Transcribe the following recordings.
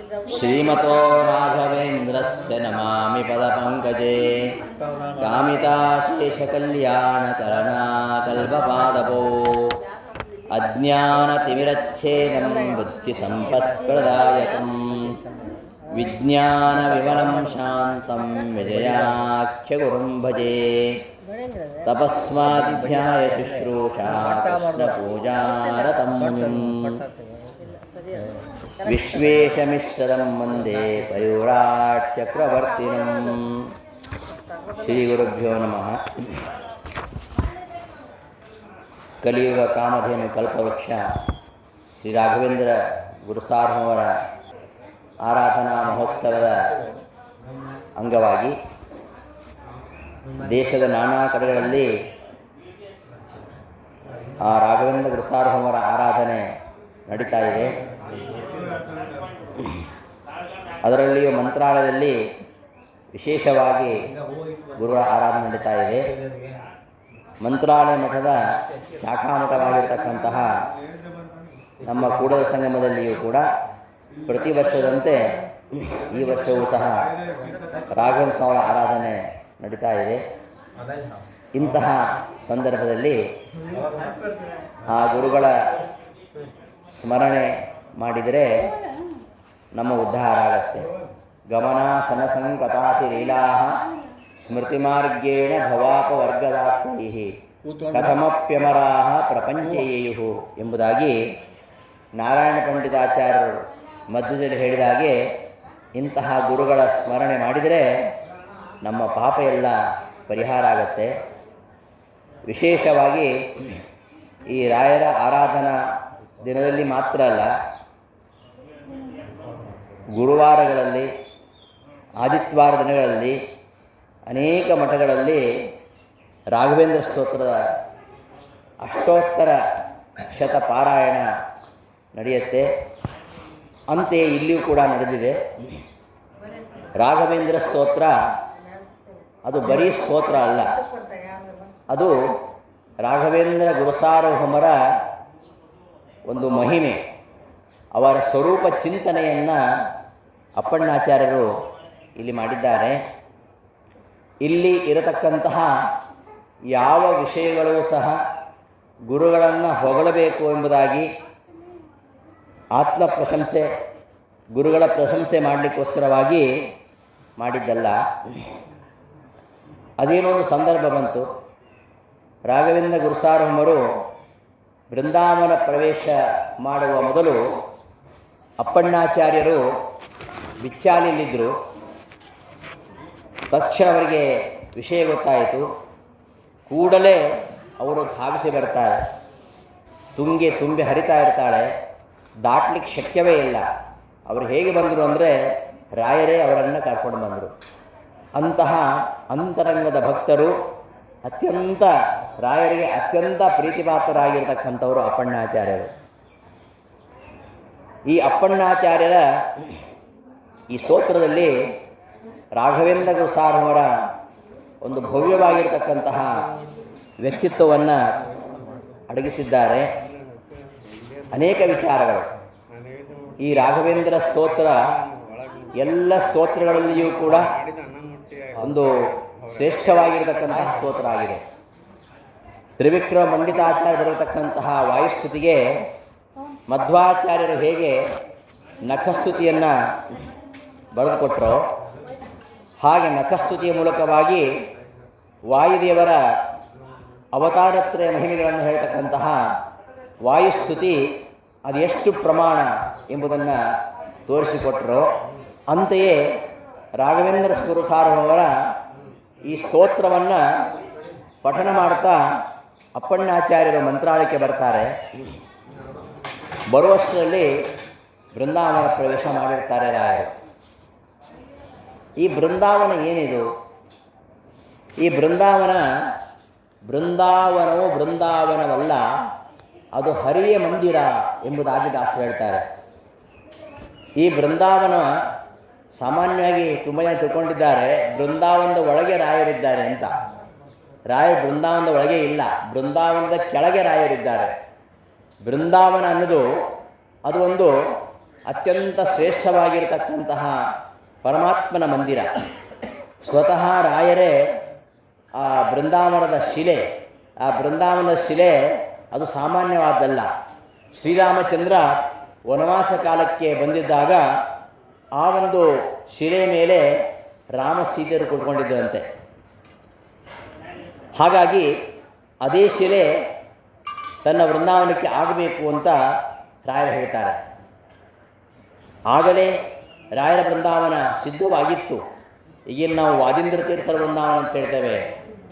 श्रीमतो राघवेन्द्रस्य नमामि पदपङ्कजे कामिताशेषकल्याणकरणाकल्पपादपो अज्ञानतिमिरच्छेदं बुद्धिसम्पत्प्रदायकं विज्ञानविमलं शान्तं विजयाख्यगुरुं भजे तपस्वादिध्याय शुश्रूषा कृष्णपूजारतं मुनिम् विश्वेशमिश्रदं वन्दे पयोराट्चक्रवर्तिनं श्रीगुरुभ्यो नमः। ಕಲಿಯುಗ ಕಾಮಧೇನು ಕಲ್ಪವೃಕ್ಷ ಶ್ರೀ ರಾಘವೇಂದ್ರ ಗುರುಸಾರ್ವರ ಆರಾಧನಾ ಮಹೋತ್ಸವದ ಅಂಗವಾಗಿ ದೇಶದ ನಾನಾ ಕಡೆಗಳಲ್ಲಿ ಆ ರಾಘವೇಂದ್ರ ಗುರುಸಾರ್ವರ ಆರಾಧನೆ ನಡೀತಾ ಇದೆ. ಅದರಲ್ಲಿಯೂ ಮಂತ್ರಾಲಯದಲ್ಲಿ ವಿಶೇಷವಾಗಿ ಗುರುಗಳ ಆರಾಧನೆ ನಡೀತಾ ಇದೆ. ಮಂತ್ರಾಲಯ ಮಠದ ಶಾಖಾಮಠವಾಗಿರ್ತಕ್ಕಂತಹ ನಮ್ಮ ಕೂಡಲ ಸಂಗಮದಲ್ಲಿಯೂ ಕೂಡ ಪ್ರತಿ ವರ್ಷದಂತೆ ಈ ವರ್ಷವೂ ಸಹ ರಾಘವೇಂದ್ರ ಸ್ವಾಮಿಗಳ ಆರಾಧನೆ ನಡೀತಾ ಇದೆ. ಇಂತಹ ಸಂದರ್ಭದಲ್ಲಿ ಆ ಗುರುಗಳ ಸ್ಮರಣೆ ಮಾಡಿದರೆ ನಮ್ಮ ಉದ್ಧಾರ ಆಗತ್ತೆ. ಗಮನ ಸನಸಂಕತಾತಿ ಲೀಲಾ ಸ್ಮೃತಿಮಾರ್ಗೇಣ ಭವಾಪವರ್ಗದಾತ್ಮೈಃ ಕಥಮಪ್ಯಮರಾಃ ಪ್ರಪಂಚಯೇಯುಃ ಎಂಬುದಾಗಿ ನಾರಾಯಣ ಪಂಡಿತಾಚಾರ್ಯರು ಮಧ್ಯದಲ್ಲಿ ಹೇಳಿದಾಗೆ ಇಂತಹ ಗುರುಗಳ ಸ್ಮರಣೆ ಮಾಡಿದರೆ ನಮ್ಮ ಪಾಪ ಎಲ್ಲ ಪರಿಹಾರ ಆಗತ್ತೆ. ವಿಶೇಷವಾಗಿ ಈ ರಾಯರ ಆರಾಧನಾ ದಿನದಲ್ಲಿ ಮಾತ್ರ ಅಲ್ಲ, ಗುರುವಾರಗಳಲ್ಲಿ, ಆದಿತ್ಯವಾರ ದಿನಗಳಲ್ಲಿ ಅನೇಕ ಮಠಗಳಲ್ಲಿ ರಾಘವೇಂದ್ರ ಸ್ತೋತ್ರದ ಅಷ್ಟೋತ್ತರ ಶತ ಪಾರಾಯಣ ನಡೆಯುತ್ತೆ. ಅಂತೆಯೇ ಇಲ್ಲಿಯೂ ಕೂಡ ನಡೆದಿದೆ. ರಾಘವೇಂದ್ರ ಸ್ತೋತ್ರ ಅದು ಬರೀ ಸ್ತೋತ್ರ ಅಲ್ಲ, ಅದು ರಾಘವೇಂದ್ರ ಗುರುಸಾರ್ವಭೌಮರ ಒಂದು ಮಹಿಮೆ, ಅವರ ಸ್ವರೂಪ ಚಿಂತನೆಯನ್ನು ಅಪ್ಪಣ್ಣಾಚಾರ್ಯರು ಇಲ್ಲಿ ಮಾಡಿದ್ದಾರೆ. ಇಲ್ಲಿ ಇರತಕ್ಕಂತಹ ಯಾವ ವಿಷಯಗಳೂ ಸಹ ಗುರುಗಳನ್ನು ಹೊಗಳಬೇಕು ಎಂಬುದಾಗಿ ಆತ್ಮ ಪ್ರಶಂಸೆ, ಗುರುಗಳ ಪ್ರಶಂಸೆ ಮಾಡಲಿಕ್ಕೋಸ್ಕರವಾಗಿ ಮಾಡಿದ್ದಲ್ಲ. ಅದೇನೋ ಒಂದು ಸಂದರ್ಭ ಬಂತು. ರಾಘವೇಂದ್ರ ಗುರುಸಾರ್ವಭೌಮರು ಬೃಂದಾವನ ಪ್ರವೇಶ ಮಾಡುವ ಮೊದಲು ಅಪ್ಪಣ್ಣಾಚಾರ್ಯರು ಬಿಚ್ಚಾಲಿಯಲ್ಲಿದ್ದರು. ತಕ್ಷಣ ಅವರಿಗೆ ವಿಷಯ ಗೊತ್ತಾಯಿತು. ಕೂಡಲೇ ಅವರು ಧಾವಿಸಿ ಬರ್ತಾರೆ. ತುಂಗೆ ತುಂಬಿ ಹರಿತಾ ಇರ್ತಾಳೆ, ದಾಟ್ಲಿಕ್ಕೆ ಶಕ್ಯವೇ ಇಲ್ಲ. ಅವರು ಹೇಗೆ ಬಂದರು ಅಂದರೆ ರಾಯರೇ ಅವರನ್ನು ಕರ್ಕೊಂಡು ಬಂದರು. ಅಂತಹ ಅಂತರಂಗದ ಭಕ್ತರು, ಅತ್ಯಂತ ರಾಯರಿಗೆ ಅತ್ಯಂತ ಪ್ರೀತಿಪಾತ್ರರಾಗಿರ್ತಕ್ಕಂಥವರು ಅಪ್ಪಣ್ಣಾಚಾರ್ಯರು. ಈ ಅಪ್ಪಣ್ಣಾಚಾರ್ಯರ ಈ ಸ್ತೋತ್ರದಲ್ಲಿ ರಾಘವೇಂದ್ರ ಗುರುಸಾರ್ವರ ಒಂದು ಭವ್ಯವಾಗಿರ್ತಕ್ಕಂತಹ ವ್ಯಕ್ತಿತ್ವವನ್ನು ಅಡಗಿಸಿದ್ದಾರೆ. ಅನೇಕ ವಿಚಾರಗಳು ಈ ರಾಘವೇಂದ್ರ ಸ್ತೋತ್ರ ಎಲ್ಲ ಸ್ತೋತ್ರಗಳಲ್ಲಿಯೂ ಕೂಡ ಒಂದು ಶ್ರೇಷ್ಠವಾಗಿರತಕ್ಕಂತಹ ಸ್ತೋತ್ರ ಆಗಿದೆ. ತ್ರಿವಿಕ್ರಮ ಪಂಡಿತಾಚಾರ್ಯ ಬರತಕ್ಕಂತಹ ವಾಯುಸ್ತುತಿಗೆ ಮಧ್ವಾಚಾರ್ಯರು ಹೇಗೆ ನಖಸ್ತುತಿಯನ್ನು ಬರೆದುಕೊಟ್ಟರೋ ಹಾಗೆ ನಖಸ್ತುತಿಯ ಮೂಲಕವಾಗಿ ವಾಯುದೇವರ ಅವತಾರತ್ರಯ ಮಹಿಮೆಗಳನ್ನು ಹೇಳ್ತಕ್ಕಂತಹ ವಾಯುಸ್ತುತಿ ಅದು ಎಷ್ಟು ಪ್ರಮಾಣ ಎಂಬುದನ್ನು ತೋರಿಸಿಕೊಟ್ಟರೋ, ಅಂತೆಯೇ ರಾಘವೇಂದ್ರ ಗುರುಸಾರ್ವಭೌಮರ ಈ ಸ್ತೋತ್ರವನ್ನು ಪಠಣ ಮಾಡ್ತಾ ಅಪ್ಪಣ್ಣಾಚಾರ್ಯರು ಮಂತ್ರಾಲಯಕ್ಕೆ ಬರ್ತಾರೆ. ಬರುವಷ್ಟರಲ್ಲಿ ಬೃಂದಾವನ ಪ್ರವೇಶ ಮಾಡಿರ್ತಾರೆ ರಾಯರು. ಈ ಬೃಂದಾವನ ಏನಿದು? ಈ ಬೃಂದಾವನವು ಬೃಂದಾವನವಲ್ಲ, ಅದು ಹರಿಯ ಮಂದಿರ ಎಂಬುದಾಗಿ ದಾಸರು ಹೇಳ್ತಾರೆ. ಈ ಬೃಂದಾವನ ಸಾಮಾನ್ಯವಾಗಿ ತುಂಬ ಜನ ತಿಳ್ಕೊಂಡಿದ್ದಾರೆ ಬೃಂದಾವನದ ಒಳಗೆ ರಾಯರಿದ್ದಾರೆ ಅಂತ. ರಾಯ ಬೃಂದಾವನದ ಒಳಗೆ ಇಲ್ಲ, ಬೃಂದಾವನದ ಕೆಳಗೆ ರಾಯರಿದ್ದಾರೆ. ಬೃಂದಾವನ ಅನ್ನೋದು ಅದು ಒಂದು ಅತ್ಯಂತ ಶ್ರೇಷ್ಠವಾಗಿರತಕ್ಕಂತಹ ಪರಮಾತ್ಮನ ಮಂದಿರ. ಸ್ವತಃ ರಾಯರೇ ಆ ಬೃಂದಾವನದ ಶಿಲೆ. ಆ ಬೃಂದಾವನದ ಶಿಲೆ ಅದು ಸಾಮಾನ್ಯವಾದ್ದಲ್ಲ. ಶ್ರೀರಾಮಚಂದ್ರ ವನವಾಸ ಕಾಲಕ್ಕೆ ಬಂದಿದ್ದಾಗ ಆ ಒಂದು ಶಿಲೆ ಮೇಲೆ ರಾಮ ಸೀತೆಯರು ಕುತ್ಕೊಂಡಿದ್ದರಂತೆ. ಹಾಗಾಗಿ ಅದೇ ಶಿಲೆ ತನ್ನ ವೃಂದಾವನಕ್ಕೆ ಆಗಬೇಕು ಅಂತ ರಾಯರು ಹೇಳ್ತಾರೆ. ಆಗಲೇ ರಾಯರ ಬೃಂದಾವನ ಸಿದ್ಧವಾಗಿತ್ತು. ಈಗೇನು ನಾವು ವಾದೀಂದ್ರ ತೀರ್ಥರ ಬೃಂದಾವನ ಅಂತ ಹೇಳ್ತೇವೆ,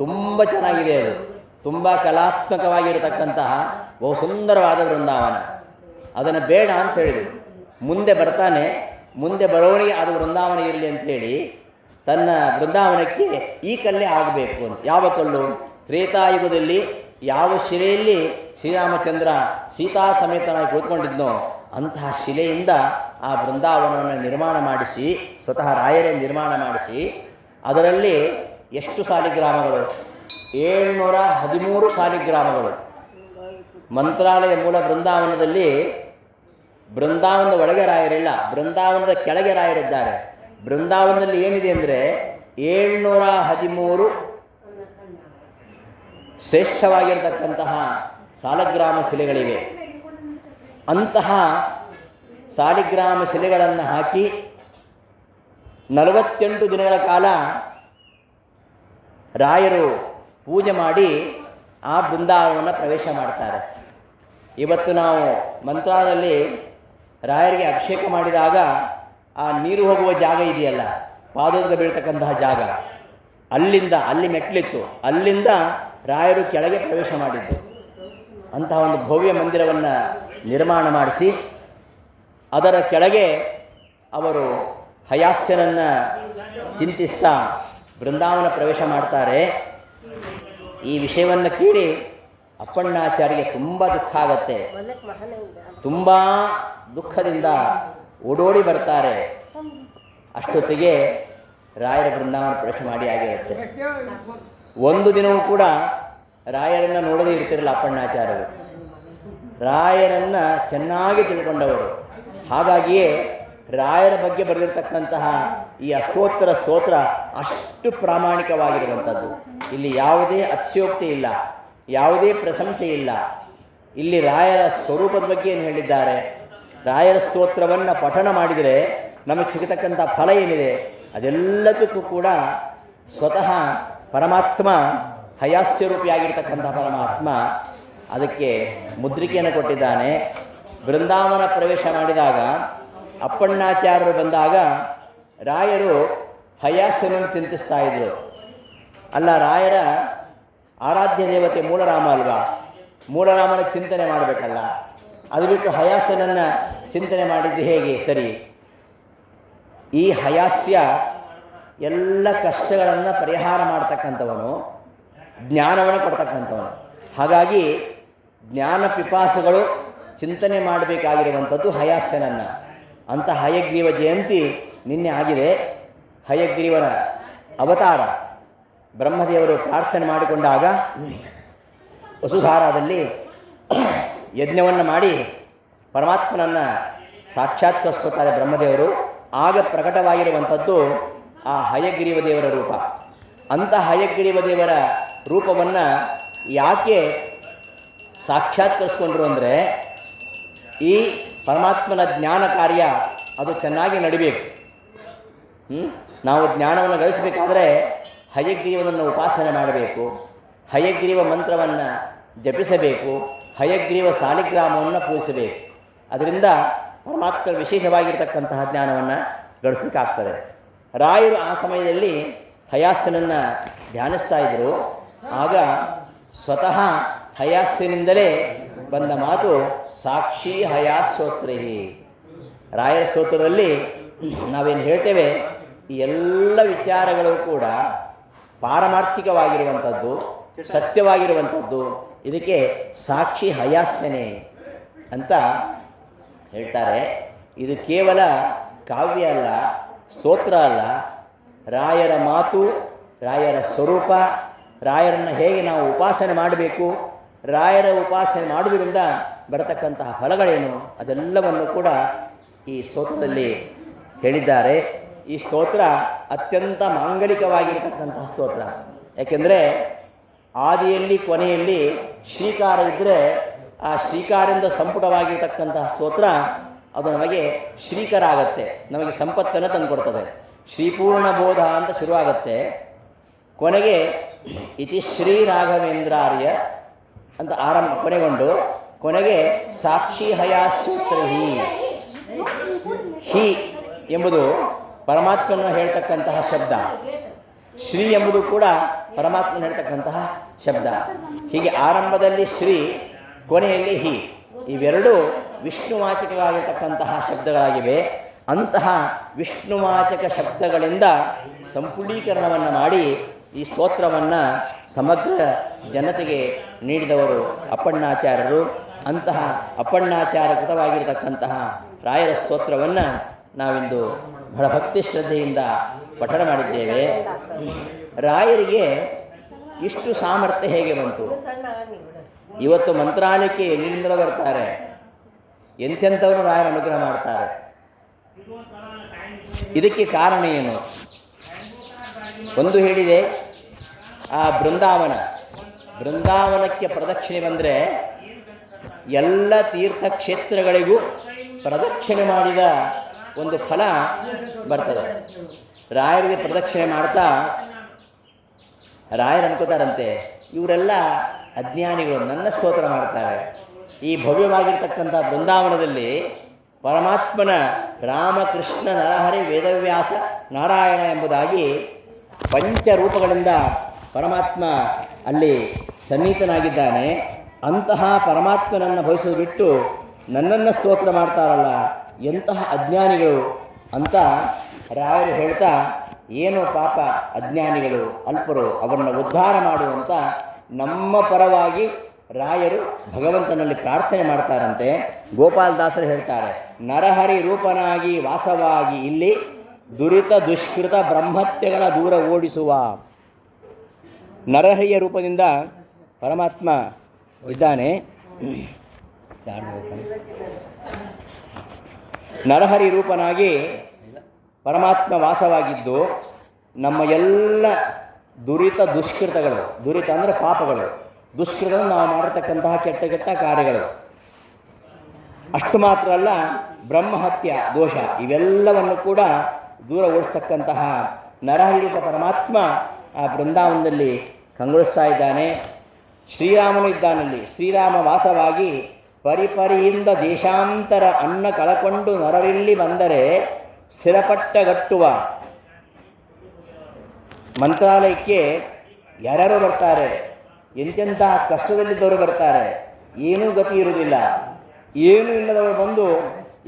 ತುಂಬ ಚೆನ್ನಾಗಿದೆ. ಅದು ತುಂಬ ಕಲಾತ್ಮಕವಾಗಿರತಕ್ಕಂತಹ ಬಹು ಸುಂದರವಾದ ಬೃಂದಾವನ. ಅದನ್ನು ಬೇಡ ಅಂತ ಹೇಳಿದರು. ಮುಂದೆ ಬರ್ತಾನೆ, ಮುಂದೆ ಬರೋವನಿಗೆ ಅದು ಬೃಂದಾವನ ಇರಲಿ ಅಂಥೇಳಿ ತನ್ನ ಬೃಂದಾವನಕ್ಕೆ ಈ ಕಲ್ಲೇ ಆಗಬೇಕು ಅಂತ. ಯಾವ ಕಲ್ಲು? ತ್ರೇತಾಯುಗದಲ್ಲಿ ಯಾವ ಶಿಲೆಯಲ್ಲಿ ಶ್ರೀರಾಮಚಂದ್ರ ಸೀತಾ ಸಮೇತನಾಗಿ ಕೂತ್ಕೊಂಡಿದ್ನೋ ಅಂತಹ ಶಿಲೆಯಿಂದ ಆ ಬೃಂದಾವನವನ್ನು ನಿರ್ಮಾಣ ಮಾಡಿಸಿ, ಸ್ವತಃ ರಾಯರೇ ನಿರ್ಮಾಣ ಮಾಡಿಸಿ, ಅದರಲ್ಲಿ ಎಷ್ಟು ಸಾಲಿಗ್ರಾಮಗಳು? 713 ಸಾಲಿಗ್ರಾಮಗಳು. ಮಂತ್ರಾಲಯ ಮೂಲ ಬೃಂದಾವನದಲ್ಲಿ ಬೃಂದಾವನದ ಒಳಗೆ ರಾಯರಿಲ್ಲ, ಬೃಂದಾವನದ ಕೆಳಗೆ ರಾಯರಿದ್ದಾರೆ. ಬೃಂದಾವನದಲ್ಲಿ ಏನಿದೆ ಅಂದರೆ 713 ಶ್ರೇಷ್ಠವಾಗಿರತಕ್ಕಂತಹ ಸಾಲಗ್ರಾಮ ಶಿಲೆಗಳಿವೆ. ಅಂತಹ ಸಾಲಿಗ್ರಾಮ ಶಿಲೆಗಳನ್ನು ಹಾಕಿ 48 ದಿನಗಳ ಕಾಲ ರಾಯರು ಪೂಜೆ ಮಾಡಿ ಆ ಬೃಂದಾವನವನ್ನು ಪ್ರವೇಶ ಮಾಡ್ತಾರೆ. ಇವತ್ತು ನಾವು ಮಂತ್ರಾಲಯದಲ್ಲಿ ರಾಯರಿಗೆ ಅಭಿಷೇಕ ಮಾಡಿದಾಗ ಆ ನೀರು ಹೋಗುವ ಜಾಗ ಇದೆಯಲ್ಲ, ಪಾದೋದಕ ಬೀಳ್ತಕ್ಕಂತಹ ಜಾಗ, ಅಲ್ಲಿ ಮೆಟ್ಲಿತ್ತು, ಅಲ್ಲಿಂದ ರಾಯರು ಕೆಳಗೆ ಪ್ರವೇಶ ಮಾಡಿದ್ದು. ಅಂತಹ ಒಂದು ಭವ್ಯ ಮಂದಿರವನ್ನು ನಿರ್ಮಾಣ ಮಾಡಿಸಿ ಅದರ ಕೆಳಗೆ ಅವರು ಹಯಾಸ್ಯನನ್ನು ಚಿಂತಿಸ್ತಾ ಬೃಂದಾವನ ಪ್ರವೇಶ ಮಾಡ್ತಾರೆ. ಈ ವಿಷಯವನ್ನು ಕೇಳಿ ಅಪ್ಪಣ್ಣಾಚಾರ್ಯಗೆ ತುಂಬ ದುಃಖ ಆಗತ್ತೆ. ತುಂಬ ದುಃಖದಿಂದ ಓಡೋಡಿ ಬರ್ತಾರೆ. ಅಷ್ಟೊತ್ತಿಗೆ ರಾಯರ ಬೃಂದಾವನ ಪ್ರವೇಶ ಮಾಡಿ ಆಗಿರುತ್ತೆ. ಒಂದು ದಿನವೂ ಕೂಡ ರಾಯರನ್ನು ನೋಡದೇ ಇರ್ತಿರಲಿಲ್ಲ ಅಪ್ಪಣ್ಣಾಚಾರ್ಯರು. ರಾಯರನ್ನು ಚೆನ್ನಾಗಿ ತಿಳ್ಕೊಂಡವರು. ಹಾಗಾಗಿಯೇ ರಾಯರ ಬಗ್ಗೆ ಬರೆದಿರ್ತಕ್ಕಂತಹ ಈ ಅಷ್ಟೋತ್ತರ ಸ್ತೋತ್ರ ಅಷ್ಟು ಪ್ರಾಮಾಣಿಕವಾಗಿರುವಂಥದ್ದು. ಇಲ್ಲಿ ಯಾವುದೇ ಅತಿಶಯೋಕ್ತಿ ಇಲ್ಲ, ಯಾವುದೇ ಪ್ರಶಂಸೆ ಇಲ್ಲ. ಇಲ್ಲಿ ರಾಯರ ಸ್ವರೂಪದ ಬಗ್ಗೆ ಏನು ಹೇಳಿದ್ದಾರೆ? ರಾಯರ ಸ್ತೋತ್ರವನ್ನು ಪಠಣ ಮಾಡಿದರೆ ನಮಗೆ ಸಿಗತಕ್ಕಂಥ ಫಲ ಏನಿದೆ ಅದೆಲ್ಲದಕ್ಕೂ ಕೂಡ ಸ್ವತಃ ಪರಮಾತ್ಮ, ಹಯಾಸ್ಯರೂಪಿಯಾಗಿರ್ತಕ್ಕಂಥ ಪರಮಾತ್ಮ ಅದಕ್ಕೆ ಮುದ್ರಿಕೆಯನ್ನು ಕೊಟ್ಟಿದ್ದಾನೆ. ಬೃಂದಾವನ ಪ್ರವೇಶ ಮಾಡಿದಾಗ ಅಪ್ಪಣ್ಣಾಚಾರ್ಯರು ಬಂದಾಗ ರಾಯರು ಹಯಾಸ್ಯನನ್ನು ಚಿಂತಿಸ್ತಾ ಇದ್ರು. ಅಲ್ಲ, ರಾಯರ ಆರಾಧ್ಯ ದೇವತೆ ಮೂಲರಾಮ ಅಲ್ವಾ, ಮೂಲರಾಮನ ಚಿಂತನೆ ಮಾಡಬೇಕಲ್ಲ, ಅದು ಬಿಟ್ಟು ಹಯಾಸ್ಯನನ್ನು ಚಿಂತನೆ ಮಾಡಿದ್ದು ಹೇಗೆ ಸರಿ? ಈ ಹಯಾಸ್ಯ ಎಲ್ಲ ಕಷ್ಟಗಳನ್ನು ಪರಿಹಾರ ಮಾಡ್ತಕ್ಕಂಥವನು, ಜ್ಞಾನವನ್ನು ಕೊಡ್ತಕ್ಕಂಥವನು. ಹಾಗಾಗಿ ಜ್ಞಾನ ಪಿಪಾಸುಗಳು ಚಿಂತನೆ ಮಾಡಬೇಕಾಗಿರುವಂಥದ್ದು ಹಯಾಸ್ಯನನ್ನು. ಅಂಥ ಹಯಗ್ರೀವ ಜಯಂತಿ ನಿನ್ನೆ ಆಗಿದೆ. ಹಯಗ್ರೀವನ ಅವತಾರ ಬ್ರಹ್ಮದೇವರು ಪ್ರಾರ್ಥನೆ ಮಾಡಿಕೊಂಡಾಗ ವಸುಧಾರಾದಲ್ಲಿ ಯಜ್ಞವನ್ನು ಮಾಡಿ ಪರಮಾತ್ಮನನ್ನು ಸಾಕ್ಷಾತ್ಕರಿಸ್ಕೊತಾರೆ ಬ್ರಹ್ಮದೇವರು. ಆಗ ಪ್ರಕಟವಾಗಿರುವಂಥದ್ದು ಆ ಹಯಗ್ರೀವ ದೇವರ ರೂಪ. ಅಂಥ ಹಯಗ್ರೀವ ದೇವರ ರೂಪವನ್ನು ಯಾಕೆ ಸಾಕ್ಷಾತ್ಕರಿಸ್ಕೊಂಡ್ರು ಅಂದರೆ, ಈ ಪರಮಾತ್ಮನ ಜ್ಞಾನ ಕಾರ್ಯ ಅದು ಚೆನ್ನಾಗಿ ನಡಿಬೇಕು. ನಾವು ಜ್ಞಾನವನ್ನು ಗಳಿಸಬೇಕಾದ್ರೆ ಹಯಗ್ರೀವನನ್ನು ಉಪಾಸನೆ ಮಾಡಬೇಕು, ಹಯಗ್ರೀವ ಮಂತ್ರವನ್ನು ಜಪಿಸಬೇಕು, ಹಯಗ್ರೀವ ಸಾಲಿಗ್ರಾಮವನ್ನು ಪೂಜಿಸಬೇಕು. ಅದರಿಂದ ಪರಮಾತ್ಮ ವಿಶೇಷವಾಗಿರ್ತಕ್ಕಂತಹ ಜ್ಞಾನವನ್ನು ಗಳಿಸಬೇಕಾಗ್ತದೆ. ರಾಯರು ಆ ಸಮಯದಲ್ಲಿ ಹಯಾಸ್ಯನನ್ನು ಧ್ಯಾನಿಸ್ತಾ ಇದ್ದರು. ಆಗ ಸ್ವತಃ ಹಯಾಸ್ಯನಿಂದಲೇ ಬಂದ ಮಾತು ಸಾಕ್ಷಿ ಹಯಾಸ್ಯೋತ್ರೈ. ರಾಯರ ಸ್ತೋತ್ರದಲ್ಲಿ ನಾವೇನು ಹೇಳ್ತೇವೆ, ಈ ಎಲ್ಲ ವಿಚಾರಗಳು ಕೂಡ ಪಾರಮಾರ್ಥಿಕವಾಗಿರುವಂಥದ್ದು, ಸತ್ಯವಾಗಿರುವಂಥದ್ದು. ಇದಕ್ಕೆ ಸಾಕ್ಷಿ ಹಯಾಸ್ಯನೇ ಅಂತ ಹೇಳ್ತಾರೆ. ಇದು ಕೇವಲ ಕಾವ್ಯ ಅಲ್ಲ, ಸ್ತೋತ್ರ ಅಲ್ಲ. ರಾಯರ ಮಾತು, ರಾಯರ ಸ್ವರೂಪ, ರಾಯರನ್ನು ಹೇಗೆ ನಾವು ಉಪಾಸನೆ ಮಾಡಬೇಕು, ರಾಯರ ಉಪಾಸನೆ ಮಾಡುವುದರಿಂದ ಬರತಕ್ಕಂತಹ ಫಲಗಳೇನು, ಅದೆಲ್ಲವನ್ನು ಕೂಡ ಈ ಸ್ತೋತ್ರದಲ್ಲಿ ಹೇಳಿದ್ದಾರೆ. ಈ ಸ್ತೋತ್ರ ಅತ್ಯಂತ ಮಾಂಗಲಿಕವಾಗಿರತಕ್ಕಂತಹ ಸ್ತೋತ್ರ. ಯಾಕೆಂದರೆ ಆದಿಯಲ್ಲಿ ಕೊನೆಯಲ್ಲಿ ಶ್ರೀಕಾರ ಇದ್ದರೆ ಆ ಶ್ರೀಕಾರದಿಂದ ಸಂಪುಟವಾಗಿರ್ತಕ್ಕಂತಹ ಸ್ತೋತ್ರ ಅದು ನಮಗೆ ಶ್ರೀಕರ ಆಗತ್ತೆ, ನಮಗೆ ಸಂಪತ್ತನ್ನು ತಂದುಕೊಡ್ತದೆ. ಶ್ರೀಪೂರ್ಣ ಬೋಧ ಅಂತ ಶುರುವಾಗತ್ತೆ, ಕೊನೆಗೆ ಇತಿ ಶ್ರೀ ರಾಘವೇಂದ್ರಾರ್ಯ ಅಂತ ಕೊನೆಗೊಂಡು ಕೊನೆಗೆ ಸಾಕ್ಷಿ ಹಯಾಸೂತ್ರ ಹಿ ಎಂಬುದು ಪರಮಾತ್ಮನ ಹೇಳ್ತಕ್ಕಂತಹ ಶಬ್ದ, ಶ್ರೀ ಎಂಬುದು ಕೂಡ ಪರಮಾತ್ಮನ ಹೇಳ್ತಕ್ಕಂತಹ ಶಬ್ದ. ಹೀಗೆ ಆರಂಭದಲ್ಲಿ ಶ್ರೀ, ಕೊನೆಯಲ್ಲಿ ಹಿ, ಇವೆರಡೂ ವಿಷ್ಣುವಾಚಕವಾಗಿರ್ತಕ್ಕಂತಹ ಶಬ್ದಗಳಾಗಿವೆ. ಅಂತಹ ವಿಷ್ಣುವಾಚಕ ಶಬ್ದಗಳಿಂದ ಸಂಪುಟೀಕರಣವನ್ನು ಮಾಡಿ ಈ ಸ್ತೋತ್ರವನ್ನು ಸಮಗ್ರ ಜನತೆಗೆ ನೀಡಿದವರು ಅಪ್ಪಣ್ಣಾಚಾರ್ಯರು. ಅಂತಹ ಅಪ್ಪಣ್ಣಾಚಾರ್ಯಕೃತವಾಗಿರತಕ್ಕಂತಹ ರಾಯರ ಸ್ತೋತ್ರವನ್ನು ನಾವಿಂದು ಬಹಳ ಭಕ್ತಿ ಶ್ರದ್ಧೆಯಿಂದ ಪಠಣ ಮಾಡಿದ್ದೇವೆ. ರಾಯರಿಗೆ ಇಷ್ಟು ಸಾಮರ್ಥ್ಯ ಹೇಗೆ ಬಂತು? ಇವತ್ತು ಮಂತ್ರಾಲಯಕ್ಕೆ ಎಲ್ಲಿಂದ ಬರ್ತಾರೆ, ಎಂತೆಂಥವರು ರಾಯರ ಅನುಗ್ರಹ ಮಾಡ್ತಾರೆ. ಇದಕ್ಕೆ ಕಾರಣ ಏನು? ಒಂದು ಹೇಳಿದೆ, ಆ ಬೃಂದಾವನಕ್ಕೆ ಪ್ರದಕ್ಷಿಣೆ ಬಂದರೆ ಎಲ್ಲ ತೀರ್ಥಕ್ಷೇತ್ರಗಳಿಗೂ ಪ್ರದಕ್ಷಿಣೆ ಮಾಡಿದ ಒಂದು ಫಲ ಬರ್ತದೆ. ರಾಯರಿಗೆ ಪ್ರದಕ್ಷಿಣೆ ಮಾಡ್ತಾ ರಾಯರು ಅನ್ಕೋತಾರಂತೆ, ಇವರೆಲ್ಲ ಅಜ್ಞಾನಿಗಳು, ನನ್ನ ಸ್ತೋತ್ರ ಮಾಡ್ತಾರೆ. ಈ ಭವ್ಯವಾಗಿರ್ತಕ್ಕಂಥ ಬೃಂದಾವನದಲ್ಲಿ ಪರಮಾತ್ಮನ ರಾಮಕೃಷ್ಣ ನರಹರಿ ವೇದವ್ಯಾಸ ನಾರಾಯಣ ಎಂಬುದಾಗಿ ಪಂಚರೂಪಗಳಿಂದ ಪರಮಾತ್ಮ ಅಲ್ಲಿ ಸನ್ನಿಹಿತನಾಗಿದ್ದಾನೆ. ಅಂತಹ ಪರಮಾತ್ಮನನ್ನು ಭವಿಸೋದು ಬಿಟ್ಟು ನನ್ನನ್ನು ಸ್ತೋತ್ರ ಮಾಡ್ತಾರಲ್ಲ, ಎಂತಹ ಅಜ್ಞಾನಿಗಳು ಅಂತ ರಾಯರು ಹೇಳ್ತಾ, ಏನು ಪಾಪ ಅಜ್ಞಾನಿಗಳು, ಅಲ್ಪರು, ಅವರನ್ನು ಉದ್ಧಾರ ಮಾಡುವಂಥ ನಮ್ಮ ಪರವಾಗಿ ರಾಯರು ಭಗವಂತನಲ್ಲಿ ಪ್ರಾರ್ಥನೆ ಮಾಡ್ತಾರಂತೆ. ಗೋಪಾಲದಾಸರು ಹೇಳ್ತಾರೆ, ನರಹರಿ ರೂಪನಾಗಿ ವಾಸವಾಗಿ ಇಲ್ಲಿ ದುರಿತ ದುಷ್ಕೃತ ಬ್ರಹ್ಮತ್ಯಗಳ ದೂರ ಓಡಿಸುವ. ನರಹರಿಯ ರೂಪದಿಂದ ಪರಮಾತ್ಮ ಇದ್ದಾನೆ. ನರಹರಿ ರೂಪನಾಗಿ ಪರಮಾತ್ಮ ವಾಸವಾಗಿದ್ದು ನಮ್ಮ ಎಲ್ಲ ದುರಿತ ದುಷ್ಕೃತಗಳು, ದುರಿತ ಅಂದರೆ ಪಾಪಗಳು, ದುಷ್ಕೃತ ನಾವು ಮಾಡಿರ್ತಕ್ಕಂತಹ ಕೆಟ್ಟ ಕೆಟ್ಟ ಕಾರ್ಯಗಳು, ಅಷ್ಟು ಮಾತ್ರ ಅಲ್ಲ ಬ್ರಹ್ಮಹತ್ಯ ದೋಷ, ಇವೆಲ್ಲವನ್ನು ಕೂಡ ದೂರ ಓಡಿಸ್ತಕ್ಕಂತಹ ನರಹರಿತ ಪರಮಾತ್ಮ ಆ ಬೃಂದಾವನದಲ್ಲಿ ಕಂಗೊಳಿಸ್ತಾ ಇದ್ದಾನೆ. ಶ್ರೀರಾಮನು ಇದ್ದಾನಲ್ಲಿ. ಶ್ರೀರಾಮ ವಾಸವಾಗಿ ಪರಿಪರಿಯಿಂದ ದೇಶಾಂತರ ಅನ್ನ ಕಳಕೊಂಡು ನರರಿಲ್ಲಿ ಬಂದರೆ ಸ್ಥಿರಪಟ್ಟಗಟ್ಟುವ. ಮಂತ್ರಾಲಯಕ್ಕೆ ಯಾರ್ಯಾರೋ ಬರ್ತಾರೆ, ಎಂತೆಂಥ ಕಷ್ಟದಲ್ಲಿದ್ದವರು ಬರ್ತಾರೆ, ಏನೂ ಗತಿ ಇರುವುದಿಲ್ಲ. ಏನೂ ಇಲ್ಲದವರು ಬಂದು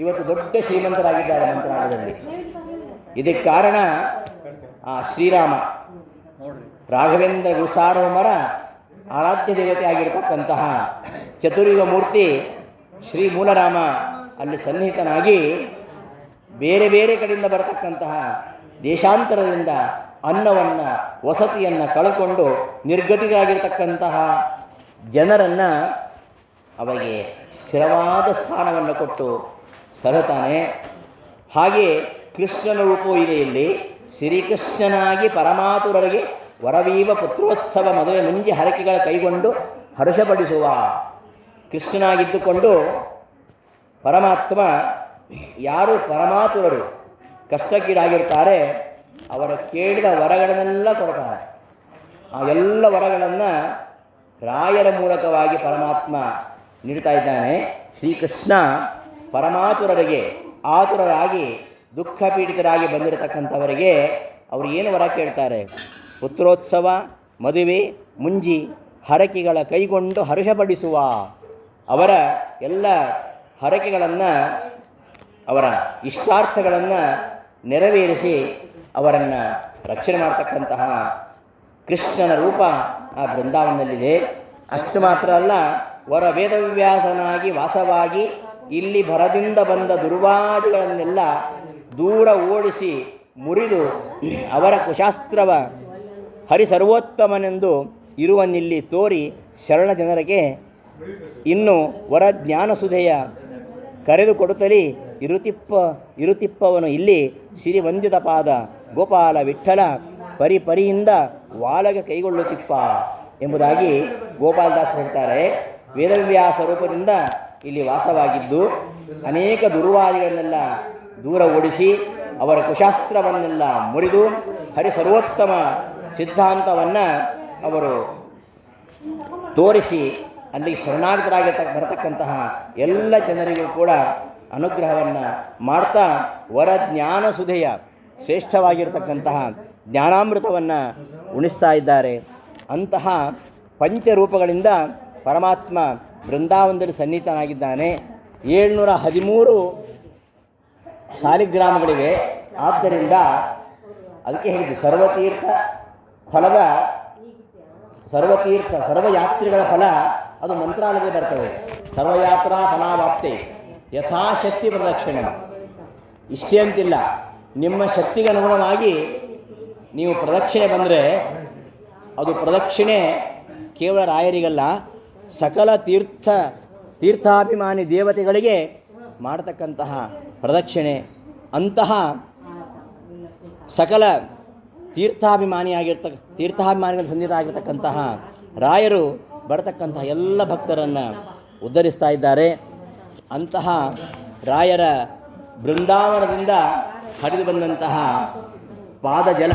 ಇವತ್ತು ದೊಡ್ಡ ಶ್ರೀಮಂತರಾಗಿದ್ದಾರೆ ಮಂತ್ರಾಲಯದಲ್ಲಿ. ಇದಕ್ಕೆ ಕಾರಣ ಆ ಶ್ರೀರಾಮ, ರಾಘವೇಂದ್ರ ಗುರುಸಾರ್ವಮರ ಆರಾಧ್ಯ ದೇವತೆ ಆಗಿರತಕ್ಕಂತಹ ಚತುರ್ಯುಗ ಮೂರ್ತಿ ಶ್ರೀ ಮೂಲರಾಮ ಅಲ್ಲಿ ಸನ್ನಿಹಿತನಾಗಿ ಬೇರೆ ಬೇರೆ ಕಡೆಯಿಂದ ಬರತಕ್ಕಂತಹ ದೇಶಾಂತರದಿಂದ ಅನ್ನವನ್ನು ವಸತಿಯನ್ನು ಕಳ್ಕೊಂಡು ನಿರ್ಗತಿಕರಾಗಿರ್ತಕ್ಕಂತಹ ಜನರನ್ನು ಅವರಿಗೆ ಸ್ಥಿರವಾದ ಸ್ಥಾನವನ್ನು ಕೊಟ್ಟು ಸಲಹುತ್ತಾನೆ. ಹಾಗೆ ಕೃಷ್ಣನ ರೂಪವೂ ಇದೆ ಇಲ್ಲಿ. ಶ್ರೀಕೃಷ್ಣನಾಗಿ ಪರಮಾತುರರಿಗೆ ವರವೀವ ಪುತ್ರೋತ್ಸವ ಮದುವೆ ಮುಂಜಿ ಹರಕೆಗಳ ಕೈಗೊಂಡು ಹರ್ಷಪಡಿಸುವ. ಕೃಷ್ಣನಾಗಿದ್ದುಕೊಂಡು ಪರಮಾತ್ಮ ಯಾರು ಪರಮಾತುರರು ಕಷ್ಟಕ್ಕೀಡಾಗಿರ್ತಾರೆ ಅವರ ಕೇಳಿದ ವರಗಳನ್ನೆಲ್ಲ ಕೊಡ್ತಾರೆ. ಆ ಎಲ್ಲ ವರಗಳನ್ನು ರಾಯರ ಮೂಲಕವಾಗಿ ಪರಮಾತ್ಮ ನೀಡ್ತಾ ಇದ್ದಾನೆ. ಶ್ರೀಕೃಷ್ಣ ಪರಮಾತುರರಿಗೆ, ಆತುರರಾಗಿ ದುಃಖ ಪೀಡಿತರಾಗಿ ಬಂದಿರತಕ್ಕಂಥವರಿಗೆ ಅವರು ಏನು ವರ ಕೇಳ್ತಾರೆ? ಪುತ್ರೋತ್ಸವ, ಮದುವೆ, ಮುಂಜಿ ಹರಕೆಗಳ ಕೈಗೊಂಡು ಹರ್ಷಪಡಿಸುವ. ಅವರ ಎಲ್ಲ ಹರಕೆಗಳನ್ನು, ಅವರ ಇಷ್ಟಾರ್ಥಗಳನ್ನು ನೆರವೇರಿಸಿ ಅವರನ್ನು ರಕ್ಷಣೆ ಮಾಡ್ತಕ್ಕಂತಹ ಕೃಷ್ಣನ ರೂಪ ಆ ಬೃಂದಾವನದಲ್ಲಿದೆ. ಅಷ್ಟು ಮಾತ್ರ ಅಲ್ಲ, ವರ ವೇದವ್ಯಾಸನಾಗಿ ವಾಸವಾಗಿ ಇಲ್ಲಿ ಭರದಿಂದ ಬಂದ ದುರ್ವಾದಿಗಳನ್ನೆಲ್ಲ ದೂರ ಓಡಿಸಿ ಮುರಿದು ಅವರ ಕುಶಾಸ್ತ್ರವ ಹರಿಸರ್ವೋತ್ತಮನೆಂದು ಇರುವನ್ನಿಲ್ಲಿ ತೋರಿ ಶರಣ ಜನರಿಗೆ ಇನ್ನು ವರ ಜ್ಞಾನಸುಧೆಯ ಕರೆದು ಕೊಡುತ್ತಲೇ ಇರುತಿಪ್ಪವನು ಇಲ್ಲಿ ಸಿರಿವಂದಿತ ಪಾದ ಗೋಪಾಲ ವಿಠ್ಠಲ ಪರಿಯಿಂದ ವಾಲಗ ಕೈಗೊಳ್ಳುತ್ತಿಪ್ಪ ಎಂಬುದಾಗಿ ಗೋಪಾಲದಾಸ್ ಹೇಳ್ತಾರೆ. ವೇದವ್ಯಾಸ ರೂಪದಿಂದ ಇಲ್ಲಿ ವಾಸವಾಗಿದ್ದು ಅನೇಕ ದುರ್ವಾದಿಗಳನ್ನೆಲ್ಲ ದೂರ ಓಡಿಸಿ ಅವರ ಕುಶಾಸ್ತ್ರವನ್ನೆಲ್ಲ ಮುರಿದು ಹರಿಸರ್ವೋತ್ತಮ ಸಿದ್ಧಾಂತವನ್ನು ಅವರು ತೋರಿಸಿ ಅಲ್ಲಿ ಶರಣಾಗತರಾಗಿ ಬರತಕ್ಕಂತಹ ಎಲ್ಲ ಜನರಿಗೂ ಕೂಡ ಅನುಗ್ರಹವನ್ನು ಮಾಡ್ತಾ ವರಜ್ಞಾನ ಸುಧೆಯ ಶ್ರೇಷ್ಠವಾಗಿರತಕ್ಕಂತಹ ಜ್ಞಾನಾಮೃತವನ್ನು ಉಣಿಸ್ತಾ ಇದ್ದಾರೆ. ಅಂತಹ ಪಂಚರೂಪಗಳಿಂದ ಪರಮಾತ್ಮ ಬೃಂದಾವನದಲ್ಲಿ ಸನ್ನಿಹಿತನಾಗಿದ್ದಾನೆ. 713 ಸಾಲಿಗ್ರಾಮಗಳಿವೆ. ಆದ್ದರಿಂದ ಅದಕ್ಕೆ ಹೇಳಿದ್ದು ಸರ್ವಯಾತ್ರಿಗಳ ಫಲ ಅದು ಮಂತ್ರಾಲಯದಲ್ಲಿ ಬರ್ತವೆ. ಸರ್ವಯಾತ್ರಾ ಫಲಾವಾಪ್ತೆ ಯಥಾಶಕ್ತಿ ಪ್ರದಕ್ಷಿಣೆ. ಇಷ್ಟೇ ಅಂತಿಲ್ಲ, ನಿಮ್ಮ ಶಕ್ತಿಗೆ ಅನುಗುಣವಾಗಿ ನೀವು ಪ್ರದಕ್ಷಿಣೆ ಬಂದರೆ ಅದು ಪ್ರದಕ್ಷಿಣೆ ಕೇವಲ ರಾಯರಿಗಲ್ಲ, ಸಕಲ ತೀರ್ಥಾಭಿಮಾನಿ ದೇವತೆಗಳಿಗೆ ಮಾಡತಕ್ಕಂತಹ ಪ್ರದಕ್ಷಿಣೆ. ಅಂತಹ ಸಕಲ ತೀರ್ಥಾಭಿಮಾನಿಗಳ ಸನ್ನಿಹಿತರಾಗಿರ್ತಕ್ಕಂತಹ ರಾಯರು ಬರತಕ್ಕಂತಹ ಎಲ್ಲ ಭಕ್ತರನ್ನು ಉದ್ಧರಿಸ್ತಾ ಇದ್ದಾರೆ. ಅಂತಹ ರಾಯರ ಬೃಂದಾವನದಿಂದ ಹರಿದು ಬಂದಂತಹ ಪಾದಜಲ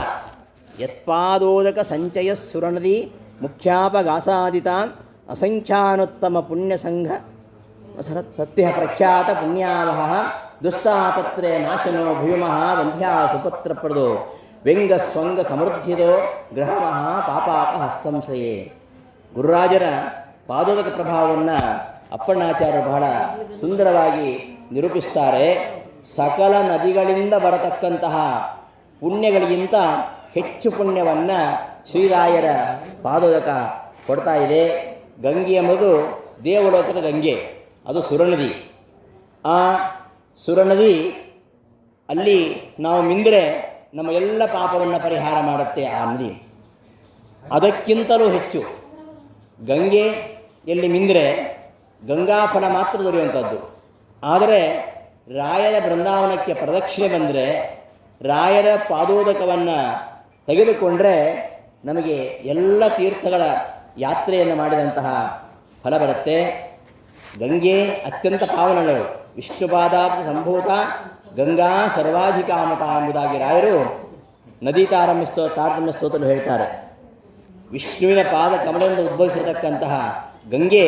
ಯತ್ಪಾದೋದಕ ಸಂಚಯ ಸುರನದಿ ಮುಖ್ಯಾಪಗಾಸಾದಿತಾನ್ ಅಸಂಖ್ಯಾನೋತ್ತಮ ಪುಣ್ಯಸಂಘ ಸತ್ಯ ಪ್ರಖ್ಯಾತ ಪುಣ್ಯಾವಹ ದುಸ್ತಾಪತ್ರೇ ನಾಶನೋ ಭೂಮಃ ವಂದ್ಯಾ ಸುಪತ್ರಪ್ರದೋ ವ್ಯಂಗ ಸ್ವಂಗ ಸಮೃದ್ಧಿದೋ ಗ್ರಹಮಃ ಪಾಪಾಪ ಹಸ್ತಂಸಯೇ. ಗುರುರಾಜರ ಪಾದೋದಕ ಪ್ರಭಾವವನ್ನು ಅಪ್ಪಣ್ಣಾಚಾರ್ಯರು ಬಹಳ ಸುಂದರವಾಗಿ ನಿರೂಪಿಸ್ತಾರೆ. ಸಕಲ ನದಿಗಳಿಂದ ಬರತಕ್ಕಂತಹ ಪುಣ್ಯಗಳಿಗಿಂತ ಹೆಚ್ಚು ಪುಣ್ಯವನ್ನು ಶ್ರೀರಾಯರ ಪಾದೋದಕ ಕೊಡ್ತಾ ಇದೆ. ಗಂಗೆ ಎಂಬುದು ದೇವಲೋಕದ ಗಂಗೆ, ಅದು ಸುರನದಿ. ಆ ಸುರನದಿ ಅಲ್ಲಿ ನಾವು ಮಿಂದರೆ ನಮ್ಮ ಎಲ್ಲ ಪಾಪವನ್ನು ಪರಿಹಾರ ಮಾಡುತ್ತೆ ಆ ನದಿ. ಅದಕ್ಕಿಂತಲೂ ಹೆಚ್ಚು ಗಂಗೆಯಲ್ಲಿ ಮಿಂದರೆ ಗಂಗಾಫಲ ಮಾತ್ರ ದೊರೆಯುವಂಥದ್ದು. ಆದರೆ ರಾಯರ ಬೃಂದಾವನಕ್ಕೆ ಪ್ರದಕ್ಷಿಣೆ ಬಂದರೆ ರಾಯರ ಪಾದೋದಕವನ್ನು ತೆಗೆದುಕೊಂಡರೆ ನಮಗೆ ಎಲ್ಲ ತೀರ್ಥಗಳ ಯಾತ್ರೆಯನ್ನು ಮಾಡಿದಂತಹ ಫಲ ಬರುತ್ತೆ. ಗಂಗೆ ಅತ್ಯಂತ ಪಾವನಳು, ವಿಷ್ಣುಪಾದಾಬ್ಧ ಸಂಭೂತ ಗಂಗಾ ಸರ್ವಾಧಿಕಾಮತ ಎಂಬುದಾಗಿ ರಾಯರು ನದಿ ತಾರತಮ್ಯ ಸ್ತೋತ್ರದಲ್ಲಿ ಹೇಳ್ತಾರೆ. ವಿಷ್ಣುವಿನ ಪಾದ ಕಮಲದಿಂದ ಉದ್ಭವಿಸಿರತಕ್ಕಂತಹ ಗಂಗೆ